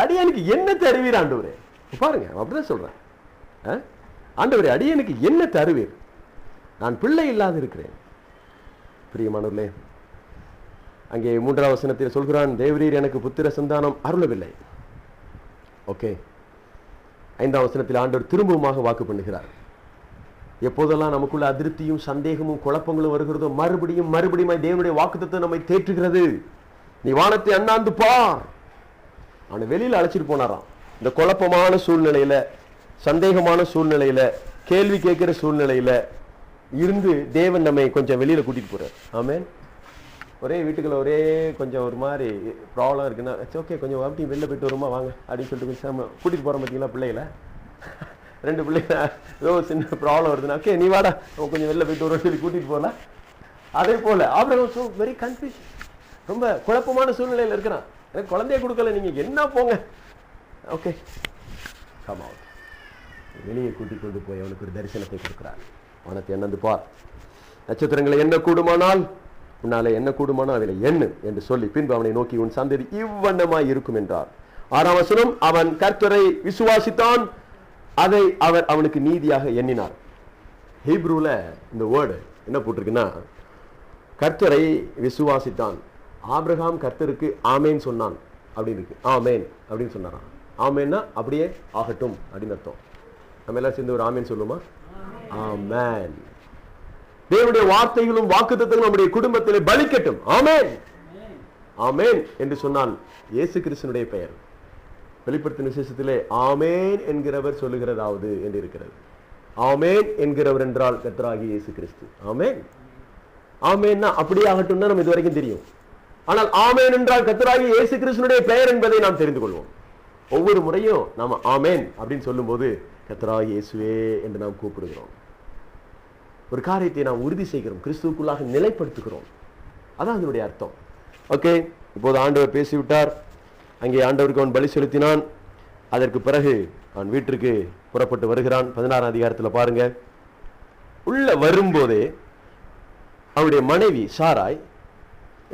அடியனுக்கு என்ன தருவீர் ஆண்டவரே? பாருங்க, அப்படிதான் சொல்றேன். ஆண்டவரே, அடியனுக்கு என்ன தருவீர்? நான் பிள்ளை இல்லாத இருக்கிறேன். பிரியமானவர்களே, அங்கே 3வது வசனத்தில் சொல்கிறான், தேவரீர் எனக்கு புத்திர சந்தானம் அருளவில்லை. ஓகே. 5ஆம் வசனத்தில் ஆண்டவர் திரும்பவுமாக வாக்கு பண்ணுகிறார். எப்போதெல்லாம் நமக்குள்ள அதிருப்தியும் சந்தேகமும் குழப்பங்களும் வருகிறதோ, மறுபடியும் தேவனுடைய வாக்குத்தத்தம் நம்மை தேற்றுகிறது. நீ வானத்தை அண்ணாந்து பார். அவனை வெளியில அழைச்சிட்டு போனாராம். இந்த குழப்பமான சூழ்நிலையில, சந்தேகமான சூழ்நிலையில, கேள்வி கேட்கிற சூழ்நிலையில இருந்து தேவன் நம்மை கொஞ்சம் வெளியில கூட்டிட்டு போறார். ஆமென். ஒரே வீட்டுக்குள்ள ஒரே கொஞ்சம் ஒரு மாதிரி ப்ராப்ளம் இருக்குன்னா, ஓகே, கொஞ்சம் அப்படி வெளில போயிட்டு வருமா வாங்க அப்படின்னு சொல்லிட்டு கொஞ்சம் கூட்டிட்டு போறோம். பார்த்தீங்களா, பிள்ளைகளை 2 பிள்ளைங்க ஏதோ சின்ன ப்ராப்ளம் வருதுன்னா, ஓகே நீ வாடா, கொஞ்சம் வெளில போயிட்டு வரோம் சொல்லி கூட்டிட்டு போகலாம். அதே போல ஆபிரகாம் வெரி கன்ஃபியூஷன், ரொம்ப குழப்பமான சூழ்நிலையில் இருக்கிறான். எனக்கு குழந்தைய கொடுக்கல, நீங்க என்ன போங்க, ஓகே கம் அவுட். வெளியே கூட்டிக் கொண்டு போய் அவனுக்கு ஒரு தரிசனத்தை கொடுக்கிறார். அவனுக்கு என்னந்து பார், நட்சத்திரங்களை என்ன கூடுமானால் உன்னாலே என்ன கூடுமானால் அதில் எண்ணு என்று சொல்லி பின்பு அவனை நோக்கி உன் சந்ததி இவ்வண்ணமாய் இருக்கும் என்றார். 6ஆம் வசனம், அவன் கர்த்தரை விசுவாசித்தான், அதை அவர் அவனுக்கு நீதியாக எண்ணினார். ஹீப்ரூல இந்த வேர்டு என்ன போட்டிருக்குன்னா, கர்த்தரை விசுவாசித்தான். ஆபிரகாம் கர்த்தருக்கு ஆமேன் சொன்னான் அப்படின்னு இருக்கு. ஆமேன் அப்படின்னு சொன்னாராம். ஆமேன்னா அப்படியே ஆகட்டும் அப்படின்னு அர்த்தம். நம்ம எல்லாம் சேர்ந்து ஒரு ஆமேன் சொல்லுமா? ஆமேன். தேவனுடைய வார்த்தைகளும் வாக்குத்தத்தங்களும் நம்முடைய குடும்பத்திலே பலிக்கட்டும். ஆமேன் ஆமேன் என்று சொன்னால் இயேசு கிறிஸ்துனுடைய பெயர். வெளிப்படுத்தின விசேஷத்திலே ஆமேன் என்கிறவர் சொல்லுகிறதாவது என்று இருக்கிறது. ஆமேன் என்கிறவர் என்றால் கர்த்தராகிய இயேசு கிறிஸ்து. ஆமேன். ஆமேன்னா அப்படியே ஆகட்டும் தான் நம்ம இதுவரைக்கும் தெரியும். ஆனால் ஆமேன் என்றால் கர்த்தராகிய இயேசு கிறிஸ்துனுடைய பெயர் என்பதை நாம் தெரிந்து கொள்வோம். ஒவ்வொரு முறையும் நாம் ஆமேன் அப்படின்னு சொல்லும் போது கர்த்தராகிய இயேசுவே என்று நாம் கூப்பிடுகிறோம். ஒரு காரியத்தை நாம் உறுதி செய்கிறோம், கிறிஸ்துவுக்குள்ளாக நிலைப்படுத்துகிறோம். அதான் அதனுடைய அர்த்தம். ஓகே, இப்போது ஆண்டவர் பேசிவிட்டார். அங்கே ஆண்டவருக்கு அவன் பலி செலுத்தினான். அதற்கு பிறகு அவன் வீட்டிற்கு புறப்பட்டு வருகிறான். 16ஆம் அதிகாரத்தில் பாருங்க, உள்ள வரும்போதே அவனுடைய மனைவி சாராய்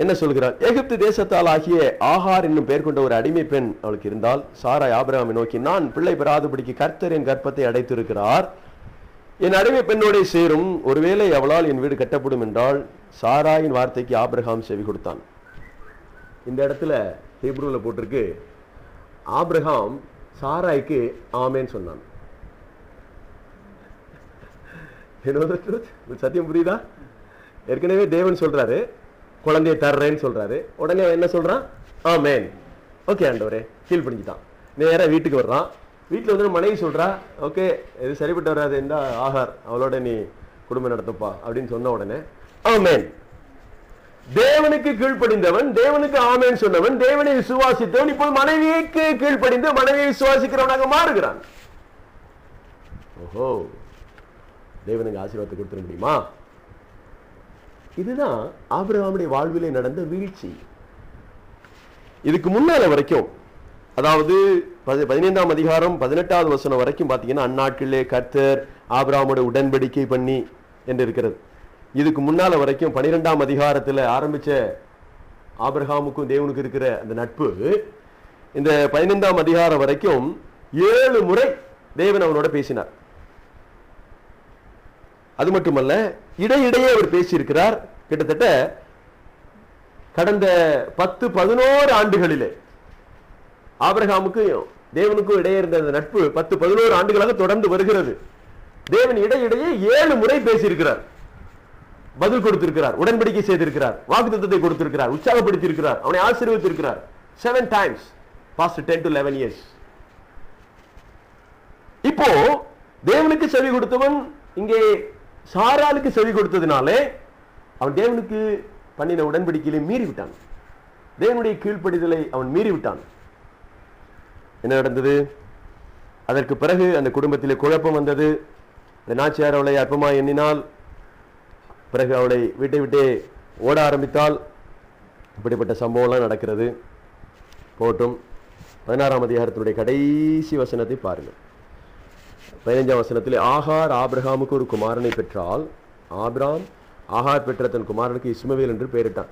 என்ன சொல்கிறார்? எகிப்து தேசத்தால் ஆகிய ஆகார் என்னும் பெயர் கொண்ட ஒரு அடிமை பெண் அவளுக்கு இருந்தால். சாராய் ஆபிரகாமை நோக்கி, நான் பிள்ளை பெறாதபடிக்கு கர்த்தர் என் கர்ப்பத்தை அடைத்திருக்கிறார், என் அடிமை பெண்ணோட சேரும், ஒருவேளை அவளால் என் வீடு கட்டப்படும் என்றால். சாராயின் வார்த்தைக்கு ஆபிரகாம் செவி கொடுத்தான். இந்த இடத்துல ஹீப்ரூல போட்டிருக்கு, ஆபிரகாம் சாராய்க்கு ஆமேன் சொன்னான். சத்தியம் புரியுதா? ஏற்கனவே தேவன் சொல்றாரு குழந்தையை தர்றேன்னு சொல்றாரு. உடனே என்ன சொல்றான்? ஆமேன். ஓகே ஆண்டவரே, கீழ் பண்ணிக்கிட்டான். நேரா வீட்டுக்கு வர்றான். வீட்டில் வந்து மனைவி சொல்றா, ஓகே இது சரிப்பட்டு வராது, இந்த ஆகார் அவளோட நீ குடும்பம் நடத்தப்பா அப்படின்னு சொன்ன உடனே ஆமேன். தேவனுக்கு கீழ்ப்படிந்தவன், தேவனுக்கு ஆமேன் சொன்னவன், தேவனை விசுவாசித்தவன் இப்போ மனைவிக்கு கீழ்ப்படிந்து மனைவியை விசுவாசிக்கிறவனாக மாறுகிறான். ஓஹோ, தேவனுக்கு ஆசீர்வாதத்தை கொடுத்துட முடியுமா? இதுதான் ஆபிரகாமுடைய வாழ்விலே நடந்த வீழ்ச்சி. இதுக்கு முன்னால வரைக்கும், அதாவது 15ஆம் அதிகாரம் 18வது வசனம் வரைக்கும் பாத்தீங்கன்னா, அந்நாட்களிலே கர்த்தர் ஆபிரகாமோட உடன்படிக்கை பண்ணி என்று இருக்கிறது. இதுக்கு முன்னால வரைக்கும் 12ஆம் அதிகாரத்துல ஆரம்பிச்ச ஆபிரகாமுக்கும் தேவனுக்கு இருக்கிற அந்த நட்பு இந்த 15ஆம் அதிகாரம் வரைக்கும் 7 முறை தேவன் அவனோட பேசினார். அது மட்டுமல்ல, இடையிடையே அவர் பேசியிருக்கிறார். கிட்டத்தட்ட கடந்த 10-11 ஆண்டுகளிலே ஆபிரகாமுக்கு தேவனுக்கும் இடையே இருந்த அந்த நட்பு 10-11 ஆண்டுகளாக தொடர்ந்து வருகிறது. தேவன் இடையிடையே 7 முறை பேசியிருக்கிறார், பதில் கொடுத்திருக்கிறார், உடன்படிக்கை செய்திருக்கிறார், வாக்குத்தத்தத்தை கொடுத்திருக்கிறார், உற்சாகப்படுத்தியிருக்கிறார், அவனை ஆசீர்வதித்திருக்கிறார். 7 times past 10 to 11 years. இப்போ தேவனுக்கு செவி கொடுத்தவன் இங்கே சாராளுக்கு செவி கொடுத்ததினாலே அவன் தேவனுக்கு பண்ணின உடன்படிக்கையிலே மீறி விட்டான். தேவனுடைய கீழ்ப்படிதலை அவன் மீறி விட்டான். என்ன நடந்தது? அதற்கு பிறகு அந்த குடும்பத்திலே குழப்பம் வந்தது. அந்த நாச்சியார் அவளை அற்பமா எண்ணினாள். பிறகு அவளை வீட்டை விட்டே ஓட ஆரம்பித்தாள். இப்படிப்பட்ட சம்பவம்லாம் நடக்கிறது. போட்டும் 16ஆம் அதிகாரத்தினுடைய கடைசி வசனத்தை பாருங்கள். 15ஆம் வசனத்தில் ஆகார் ஆபிரகாமுக்கு ஒரு குமாரனை பெற்றால் ஆபிராம் ஆகார் பெற்ற தன் குமாரனுக்கு இஸ்மவேல் என்று பெயரிட்டான்.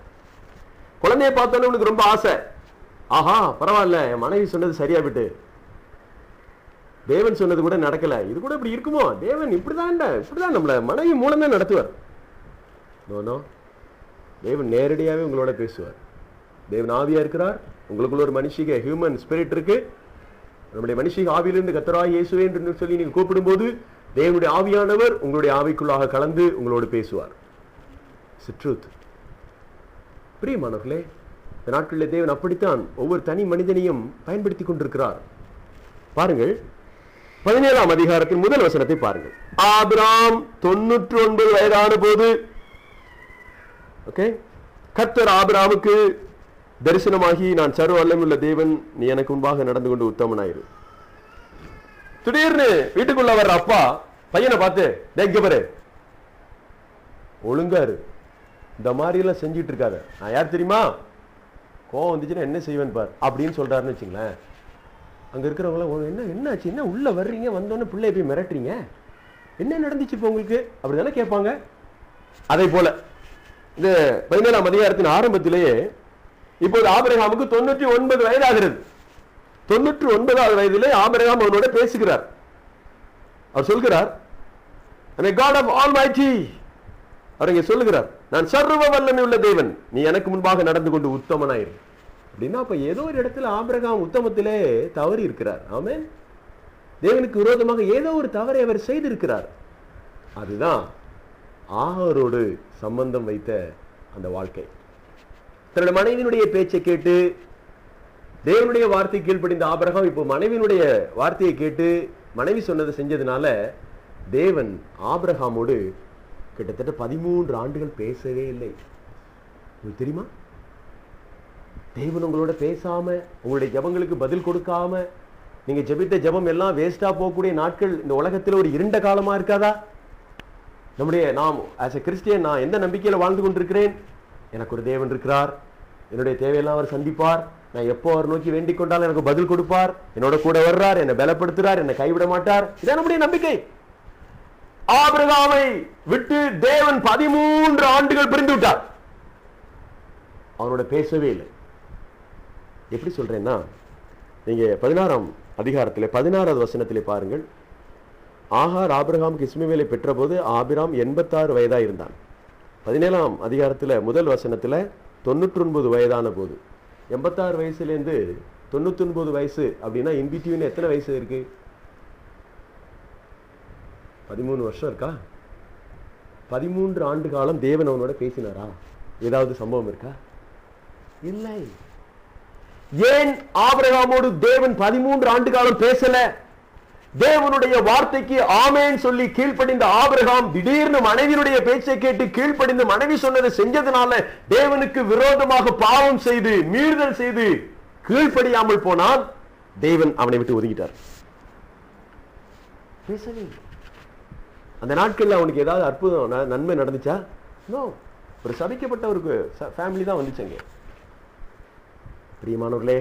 குழந்தையை பார்த்தோன்னே உனக்கு ரொம்ப ஆசை. ஆஹா, பரவாயில்ல, என் மனைவி சொன்னது சரியா விட்டு, தேவன் சொன்னது கூட நடக்கல, இது கூட இப்படி இருக்குமோ, தேவன் இப்படிதான் நம்மள மனைவி மூலம் தான் நடத்துவார். நோ, தேவன் நேரடியாகவே உங்களோட பேசுவார். தேவன் ஆவியா இருக்கிறார். உங்களுக்குள்ள ஒரு மனுஷிக ஹியூமன் ஸ்பிரிட் இருக்கு. நம்முடைய மனுஷிக ஆவியிலிருந்து கர்த்தராகிய இயேசுவே என்று சொல்லி நீங்கள் கூப்பிடும் போது தேவனுடைய ஆவியானவர் உங்களுடைய ஆவிக்குள்ளாக கலந்து உங்களோடு பேசுவார். பிரியமானவர்களே, இந்த நாட்களில் தேவன் அப்படித்தான் ஒவ்வொரு தனி மனிதனையும் பயன்படுத்தி கொண்டிருக்கிறார். பாருங்கள், 17ஆம் அதிகாரத்தின் முதல் வசனத்தை பாருங்கள். ஆபிராம் 99 வயதான போது கர்த்தர் ஆபிராமுக்கு தரிசனமாகி, நான் சர்வ வல்லமையுள்ள தேவன், நீ எனக்கு முன்பாக நடந்து கொண்டு உத்தமனாயிரு. திடீர்னு வீட்டுக்குள்ள வர்ற அப்பா பையனை பார்த்து, பாரு, ஒழுங்காரு, இந்த மாதிரி எல்லாம் செஞ்சுட்டு இருக்காத, நான் யார் தெரியுமா, கோவம் வந்துச்சுன்னா என்ன செய்வேன் பார் அப்படின்னு சொல்றாருன்னு வச்சுங்களேன். அங்க இருக்கிறவங்கள என்னாச்சு, என்ன உள்ள வர்றீங்க, வந்தோன்னு பிள்ளைய போய் மிரட்டுறீங்க, என்ன நடந்துச்சு இப்போ உங்களுக்கு, அப்படிதானே கேட்பாங்க. அதே போல இந்த 17ஆம் அதிகாரத்தின் ஆரம்பத்திலேயே இப்போது ஆபிரகாமுக்கு 99 வயதாகிறது. 99வது வயதிலே ஆபிரகாம் அவனோட பேசுகிறார். அவர் சொல்கிறார், God of Almighty, அவர் இங்கே சொல்லுகிறார், நான் சர்வ வல்லமை உள்ள தேவன், நீ எனக்கு முன்பாக நடந்து கொண்டு உத்தமனாயிரு. அப்படின்னா அப்ப ஏதோ ஒரு இடத்துல ஆபிரகாம் உத்தமத்திலே தவறி இருக்கிறார். ஆமென். தேவனுக்கு விரோதமாக ஏதோ ஒரு தவறை அவர் செய்திருக்கிறார். அதுதான் ஆகாரோடு சம்பந்தம் வைத்த அந்த வாழ்க்கை. தன்னுடைய மனைவியினுடைய பேச்சை கேட்டு தேவனுடைய வார்த்தை கீழ்ப்படிந்த ஆபிரகாம் இப்போ மனைவியினுடைய வார்த்தையை கேட்டு மனைவி சொன்னதை செஞ்சதுனால தேவன் ஆபிரகாமோடு கிட்டத்தட்ட 13 ஆண்டுகள் பேசவே இல்லை. உங்களுக்கு தெரியுமா? தேவன் உங்களோட பேசாம, உங்களுடைய ஜெபங்களுக்கு பதில் கொடுக்காம, நீங்க ஜெபித்த ஜெபம் எல்லாம் வேஸ்டா போகக்கூடிய நாட்கள் இந்த உலகத்தில் ஒரு இருண்ட காலமா இருக்காதா? நாம் ஆஸ் எ கிறிஸ்டியன், நான் எந்த நம்பிக்கையில வாழ்ந்து கொண்டிருக்கிறேன்? எனக்கு ஒரு தேவன் இருக்கிறார், என்னுடைய தேவையெல்லாம் அவர் சந்திப்பார், நான் எப்போ அவர் நோக்கி வேண்டிக் கொண்டாலும் எனக்கு பதில் கொடுப்பார், என்னோட கூட வர்றார், என்னை பலப்படுத்துறார், என்னை கைவிட மாட்டார். இதான் நம்முடைய நம்பிக்கை. ஆபிரகாமை விட்டு தேவன் 13 ஆண்டுகள் பிரிந்து விட்டார். அவனோட பேசவே இல்லை. எப்படி சொல்றேன்னா, நீங்க 16ஆம் அதிகாரத்திலே 16வது வசனத்திலே பாருங்கள். ஆகார் ஆபிரகாமுக்கு இஸ்மவேலை பெற்ற போது ஆபிராம் 86 வயதா இருந்தான். 17ஆம் அதிகாரத்தில் முதல் வசனத்தில் 99 வயதான போது, 86 வயசுலேருந்து 99 வயசு அப்படின்னா இன்பிட்வீன் எத்தனை வயசு இருக்கு? 13 வருஷம் இருக்கா? 13 ஆண்டு காலம் தேவன் அவனோட பேசினாரா? ஏதாவது சம்பவம் இருக்கா? இல்லை. ஏன் ஆபிரகாமோடு தேவன் 13 ஆண்டு காலம் பேசல? தேவனுடைய வார்த்தைக்கு ஆமேன் சொல்லி கீழ்ப்படிந்த ஆபிரகாம் திடீர்னு மனைவியுடைய பேச்சை கேட்டு கீழ்ப்படிந்து மனைவி சொன்னதை செஞ்சதுனால தேவனுக்கு விரோதமாக பாவம் செய்து மீறுதல் செய்து கீழ்ப்படியாமல் போனால் தேவன் அவனை விட்டு ஒதுங்கிட்டார். பேசவே இல்லை. அந்த நாட்கள்ல அவனுக்கு ஏதாவது அற்புதம் நன்மை நடந்துச்சா? நோ. ஒரு சபிக்கப்பட்ட ஒரு ஃபேமிலி தான் வந்துச்சுங்க. பிரியமானவர்களே,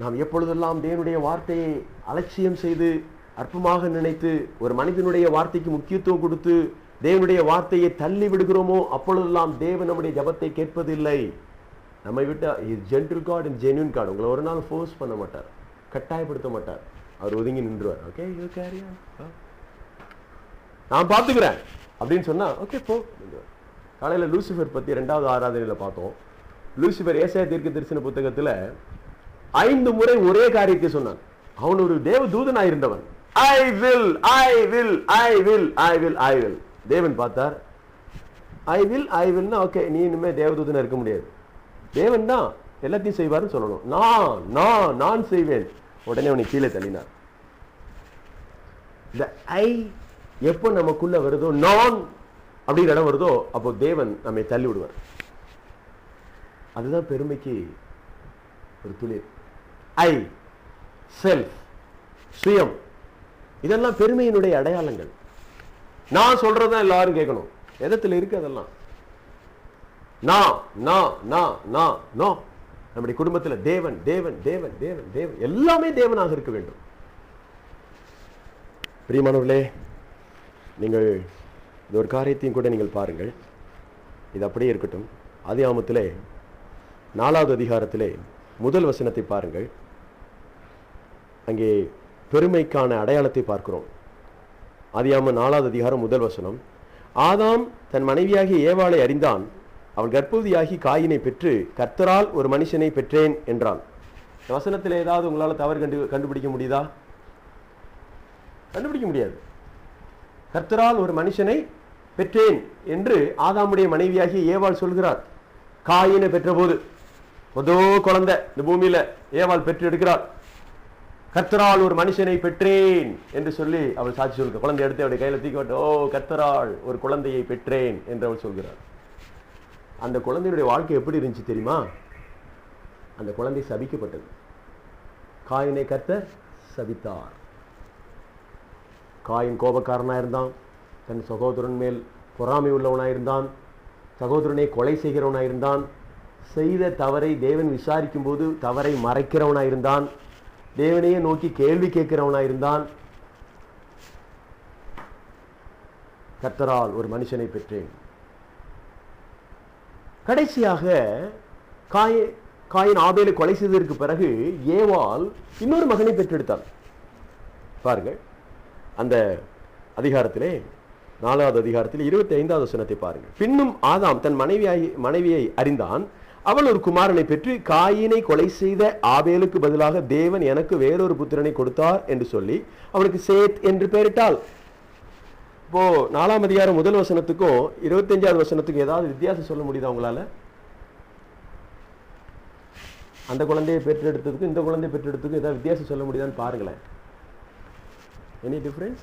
நாம் எப்பொழுதெல்லாம் தேவனுடைய வார்த்தையை அலட்சியம் செய்து அற்பமாக நினைத்து ஒரு மனிதனுடைய வார்த்தைக்கு முக்கியத்துவம் கொடுத்து தேவனுடைய வார்த்தையை தள்ளி விடுகிறோமோ அப்பொழுதெல்லாம் தேவன் நம்முடைய ஜெபத்தை கேட்பதில்லை. நம்மை விட்டு gentle God and genuine God. உங்களை ஒரு நாள் ஃபோர்ஸ் பண்ண மாட்டார், கட்டாயப்படுத்த மாட்டார். அவர் ஒதுங்கி நின்றுவார். ஓகே, யூ கேரி ஆன், நான் பார்த்துக்கிறேன் அப்படின்னு சொன்னா ஓகே போ. காலையில் லூசிஃபர் பற்றி 2வது ஆராதனையில் பார்த்தோம். லூசிஃபர் ஏசாயா தீர்க்கதரிசன புத்தகத்தில் 5 முறை ஒரே காரியத்தை சொன்னான். அவன் ஒரு தேவ தூதனாக இருந்தவன். I will I will I will I will I will. தேவன் பார்த்தார், ஐ வில் ஐ வில்னா ஓகே, நீ இனிமே தேவதூதனா இருக்க முடியாது. தேவன் தான் எல்லாத்தையும் செய்வார்னு சொல்லணும். நான் செய்வேன். உடனே அவனை கீழே தள்ளினார். இந்த ஐ எப்போ நமக்குள்ள வருதோ, நான் அப்படிங்கிற இடம் வருதோ, அப்போ தேவன் நம்மை தள்ளி விடுவார். அதுதான் பெருமைக்கு ஒரு துளிர். ஐ, செல்ஃப், சுயம், இதெல்லாம் பெருமையினுடைய அடையாளங்கள். நான் சொல்றதான் எல்லாரும் கேட்கணும். எதத்துல இருக்கு அதெல்லாம்? நம்முடைய குடும்பத்தில் தேவன் தேவன் தேவன் தேவன் தேவன் எல்லாமே தேவனாக இருக்க வேண்டும். பிரியமானவர்களே, நீங்கள் இது ஒரு காரியத்தையும் கூட நீங்கள் பாருங்கள். இது அப்படியே இருக்கட்டும். ஆதியாகமத்திலே 4வது அதிகாரத்திலே முதல் வசனத்தை பாருங்கள். அங்கே பெருமைக்கான அடையாளத்தை பார்க்கிறோம். ஆதியாகமம் 4வது அதிகாரம் முதல் வசனம். ஆதாம் தன் மனைவியாகிய ஏவாளை அறிந்தான். அவள் கர்ப்பவதியாகி காயினை பெற்று கர்த்தரால் ஒரு மனுஷனை பெற்றேன் என்றான். இந்த வசனத்தில் ஏதாவது உங்களால் தவறு கண்டுபிடிக்க முடியுதா? கண்டுபிடிக்க முடியாது. கர்த்தரால் ஒரு மனுஷனை பெற்றேன் என்று ஆதாமுடைய மனைவியாகி ஏவாள் சொல்கிறார். காயினை பெற்ற போது பொதோ குழந்தை இந்த பூமியில ஏவாள் பெற்று எடுக்கிறார். கர்த்தரால் ஒரு மனுஷனை பெற்றேன் என்று சொல்லி அவள் சாட்சி சொல்கிறார். குழந்தை எடுத்து அவருடைய கையில தூக்கிவிட்டு, ஓ கர்த்தரால் ஒரு குழந்தையை பெற்றேன் என்று அவள் சொல்கிறார். அந்த குழந்தையுடைய வாழ்க்கை எப்படி இருந்துச்சு தெரியுமா? அந்த குழந்தை சபிக்கப்பட்டது. காயினை கர்த்தர் சபித்தார். காயின் கோபக்காரனாக இருந்தான். தன் சகோதரன் மேல் பொறாமை உள்ளவனாக இருந்தான். சகோதரனை கொலை செய்கிறவனாக இருந்தான். செய்த தவறை தேவன் விசாரிக்கும் போது தவறை மறைக்கிறவனாக இருந்தான். தேவனையே நோக்கி கேள்வி கேட்கிறவனாக இருந்தான். கர்த்தரால் ஒரு மனுஷனை பெற்றேன். கடைசியாக காயின் ஆபேலை கொலை செய்ததற்கு பிறகு ஏவாள் இன்னொரு மகனை பெற்றெடுத்தாள். பாருங்கள், அந்த அதிகாரத்திலே 4வது அதிகாரத்தில் 25வது வசனத்தை பாருங்கள். பின்னும் ஆதாம் தன் மனைவியை அறிந்தான். அவள் ஒரு குமாரனை பெற்று காயினை கொலை செய்த ஆபேலுக்கு பதிலாக தேவன் எனக்கு வேறொரு புத்திரனை கொடுத்தார் என்று சொல்லி அவனுக்கு சேத் என்று பெயரிட்டாள். இப்போ 4ஆம் அதிகாரம் முதல் வசனத்துக்கும் 25வது வசனத்துக்கும் ஏதாவது வித்தியாசம் சொல்ல முடியுதா உங்களால? அந்த குழந்தையை பெற்றெடுத்ததுக்கும் இந்த குழந்தையை பெற்றெடுத்ததுக்கும் ஏதாவது வித்தியாசம் சொல்ல முடியுதான்னு பாருங்களேன். Any difference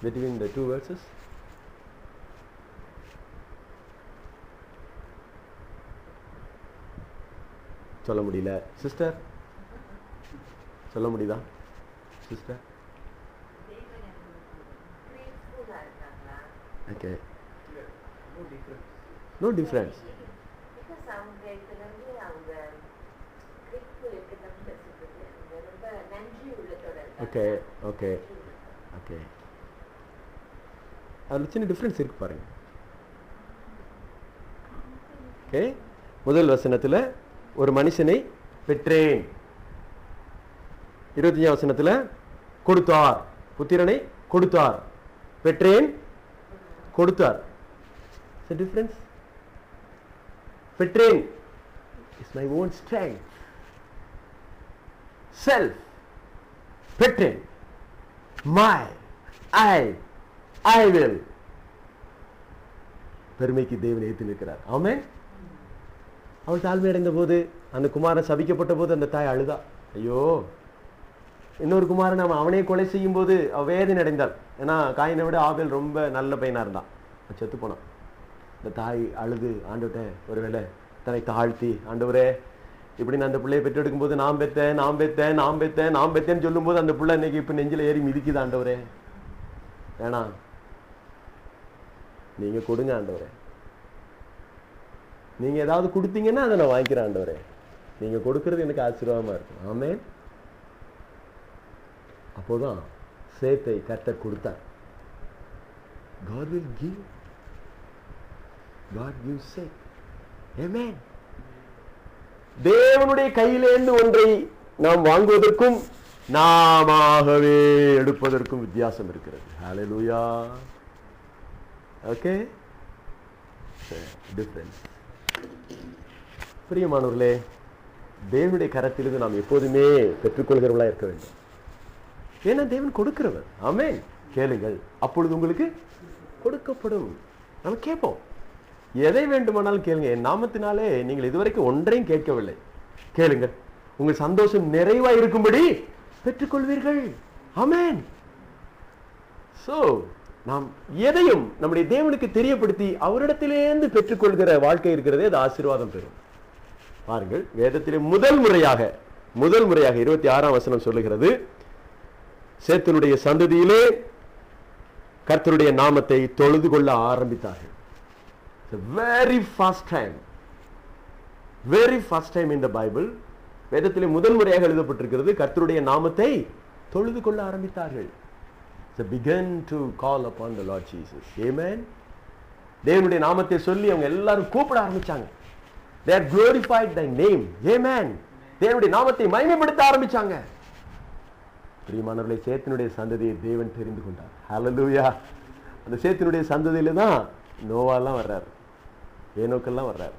between the two verses? சொல்ல முடியல. சிஸ்டர் சொல்ல முடியுதா? Sister okay, no difference. okay okay okay, அதில் சின்ன டிஃப்ரென்ஸ் இருக்கு பாருங்க. ஓகே, முதல் வசனத்தில் ஒரு மனுஷனை பெற்றேன். 25ஆம் வசனத்தில் கொடுத்தார், புத்திரனை கொடுத்தார். பெற்றேன், கொடுத்தார். டிஃபரன்ஸ். பெற்றேன் is my own strength, self. பெற்றேன், மை, I will. பெருமைக்கு தேவன் ஏற்று நிற்கிறார். ஆமென். அவள் தாழ்மை அடைந்த போது, அந்த குமாரன் சபிக்கப்பட்ட போது அந்த தாய் அழுதா. ஐயோ, இன்னொரு குமாரன் அவனே கொலை செய்யும் போது அவ வேதனை அடைந்தாள். ஏன்னா காயினை விட ஆபேல் ரொம்ப நல்ல பையனா இருந்தான். செத்து போனான். இந்த தாய் அழுது ஆண்டவர்கிட்ட ஒருவேளை தன்னை தாழ்த்தி, ஆண்டவரே இப்படி நான் அந்த பிள்ளையை பெற்றெடுக்கும் போது நான் பெத்தேன்னு சொல்லும் போது அந்த பிள்ளை இன்னைக்கு இப்ப நெஞ்சில ஏறி மிதிக்குது. ஆண்டவரே வேணாம், நீங்க கொடுங்க ஆண்டவரே. நீங்க ஏதாவது கொடுத்தீங்கன்னா அதை நான் வாங்கிக்கிறேன் ஆண்டவரே. நீங்க கொடுக்கறது எனக்கு ஆசீர்வாதமா இருக்கும். ஆமென். அப்போதான் சேத்தை கர்த்தர் கொடுத்தார். God will give. God gives Seth. Amen. தேவனுடைய கையிலேந்து ஒன்றை நாம் வாங்குவதற்கும் நாமவே எடுப்பதற்கும் வித்தியாசம் இருக்கிறது. ஹல்லேலூயா. Okay, difference. பிரியமானவர்களே, தேவனுடைய கரத்திலிருந்து நாம் எப்போதுமே பெற்றுக்கொள்கிறவர்களா இருக்க வேண்டும். ஏன்னா தேவன் கொடுக்கிறவர். ஆமென். கேளுங்கள், அப்பொழுது உங்களுக்கு கொடுக்கப்படும். நம்ம கேட்போம், எதை வேண்டுமானாலும் கேளுங்க. என் நாமத்தினாலே நீங்கள் இதுவரைக்கும் ஒன்றையும் கேட்கவில்லை, கேளுங்கள், உங்கள் சந்தோஷம் நிறைவா இருக்கும்படி பெற்றுக்கொள்வீர்கள். ஆமென். சோ நாம் எதையும் நம்முடைய தேவனுக்கு தெரியப்படுத்தி அவரிடத்திலேருந்து பெற்றுக்கொள்கிற வாழ்க்கை இருக்கிறதே அது ஆசீர்வாதம் பெறும். பாருங்கள், வேதத்திலே முதல் முறையாக 26ஆம் வசனம் சொல்லுகிறது, சேத்தினுடைய சந்ததியிலே கர்த்தருடைய நாமத்தை தொழுது கொள்ள ஆரம்பித்தார்கள். Very first time in the Bible, வேதத்திலே முதல் முறையாக எழுதப்பட்டிருக்கிறது, கர்த்தருடைய நாமத்தை தொழுது கொள்ள ஆரம்பித்தார்கள். They began to call upon the Lord Jesus. Amen. தேவனுடைய நாமத்தை சொல்லி அவங்க எல்லாரும் கூப்பிட ஆரம்பிச்சாங்க. They had glorified thy name. Amen. தேவனுடைய நாமத்தை மகிமைப்படுத்த ஆரம்பிச்சாங்க. பிரியமானவர்களே, சேத்தினுடைய சந்ததியை தேவன் தெரிந்து கொண்டார். ஹல்லேலூயா. அந்த சேத்தினுடைய சந்ததியில தான் நோவாலாம் வர்றார், ஏனோக்கெல்லாம் வர்றார்.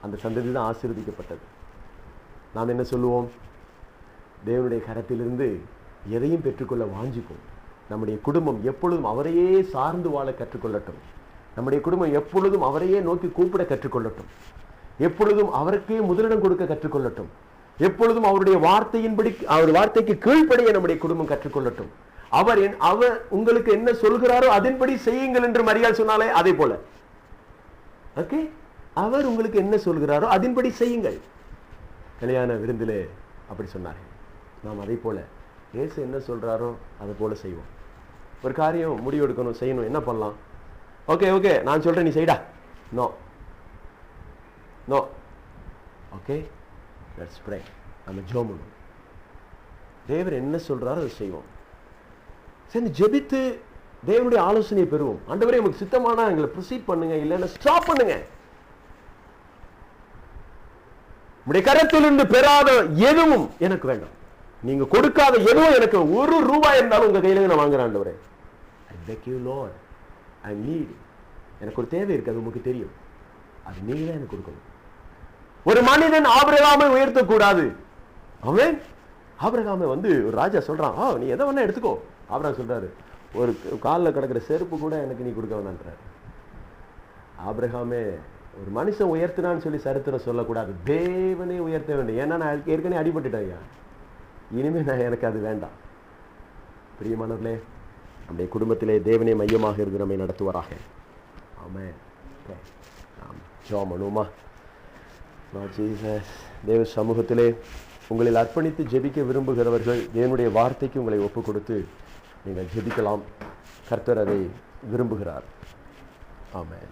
அந்த சந்ததி தான் ஆசீர்வதிக்கப்பட்டது. நாம் என்ன சொல்லுவோம்? தேவனுடைய கரத்திலிருந்து எதையும் பெற்றுக்கொள்ள வாஞ்சிப்போம். நம்முடைய குடும்பம் எப்பொழுதும் அவரையே சார்ந்து வாழ கற்றுக்கொள்ளட்டும். நம்முடைய குடும்பம் எப்பொழுதும் அவரையே நோக்கி கூப்பிட கற்றுக்கொள்ளட்டும். எப்பொழுதும் அவருக்கே முதலிடம் கொடுக்க கற்றுக்கொள்ளட்டும். எப்பொழுதும் அவருடைய வார்த்தையின்படி, அவர் வார்த்தைக்கு கீழ்ப்படிய நம்முடைய குடும்பம் கற்றுக்கொள்ளட்டும். அவர் உங்களுக்கு என்ன சொல்கிறாரோ அதன்படி செய்யுங்கள் என்று மரியாள் சொன்னாலே அதே போல. ஓகே, அவர் உங்களுக்கு என்ன சொல்கிறாரோ அதன்படி செய்யுங்கள். கல்யாண விருந்திலே அப்படி சொன்னார்கள். நாம் அதே போல இயேசு என்ன சொல்றாரோ அதை போல செய்வோம். ஒரு காரியம் முடிவு எடுக்கணும், செய்யணும், என்ன பண்ணலாம்? ஓகே நான் சொல்றேன், நீ செய்டா. நோ. Okay, let's pray. நம்ம ஜெபம் பண்ணுவோம். தேவன் என்ன சொல்றாரோ அதை செய்வோம். சரி, ஜெபித்து தேவனுடைய ஆலோசனையை பெறுவோம். ஆண்டவரே, உங்களுக்கு சித்தமானா எங்களை ப்ரொசீட் பண்ணுங்க, இல்லைன்னா ஸ்டாப் பண்ணுங்க. உடைய கரத்திலிருந்து பெறாத எதுவும் எனக்கு வேண்டாம். நீங்க கொடுக்காத எதுவும் எனக்கு, ₹1 இருந்தாலும் உங்க கையில நான் வாங்குறேன். ஆண்டவரே, I beg you Lord, I need. எனக்கு ஒரு தேவை இருக்கு, அது உங்களுக்கு தெரியும். அது நீங்க தான் எனக்கு கொடுக்கணும். ஒரு மனிதன் ஆபிரகாமை உயர்த்தக்கூடாது. ஆமென். ஆபிரகாமை ஒரு ராஜா சொல்றான், நீ எதை வேணா எடுத்துக்கோ. ஆபிரகாம் சொல்றாரு, ஒரு காலில் கிடக்கிற செருப்பு கூட எனக்கு நீ கொடுக்க வேணான்றாரு. ஆபிரகாமே ஒரு மனுஷன் உயர்த்தினான்னு சொல்லி சரித்திரம் சொல்லக்கூடாது, தேவனே உயர்த்த வேண்டும். ஏன்னா நான் ஏற்கனவே அடிபட்டுட்டேன், இனிமே எனக்கு அது வேண்டாம். பிரியமானவர்களே, நம்முடைய குடும்பத்திலே தேவனே மையமாக இருந்து நம்மை நடத்துவாராக. ஆமென். ஜெபம் பண்ணுவோமா? தேவ சமூகத்திலே உங்களில் அர்ப்பணித்து ஜெபிக்க விரும்புகிறவர்கள் தேவனுடைய வார்த்தைக்கு உங்களை ஒப்பு கொடுத்து நீங்கள் ஜெபிக்கலாம். கர்த்தர் அதை விரும்புகிறார். ஆமென்.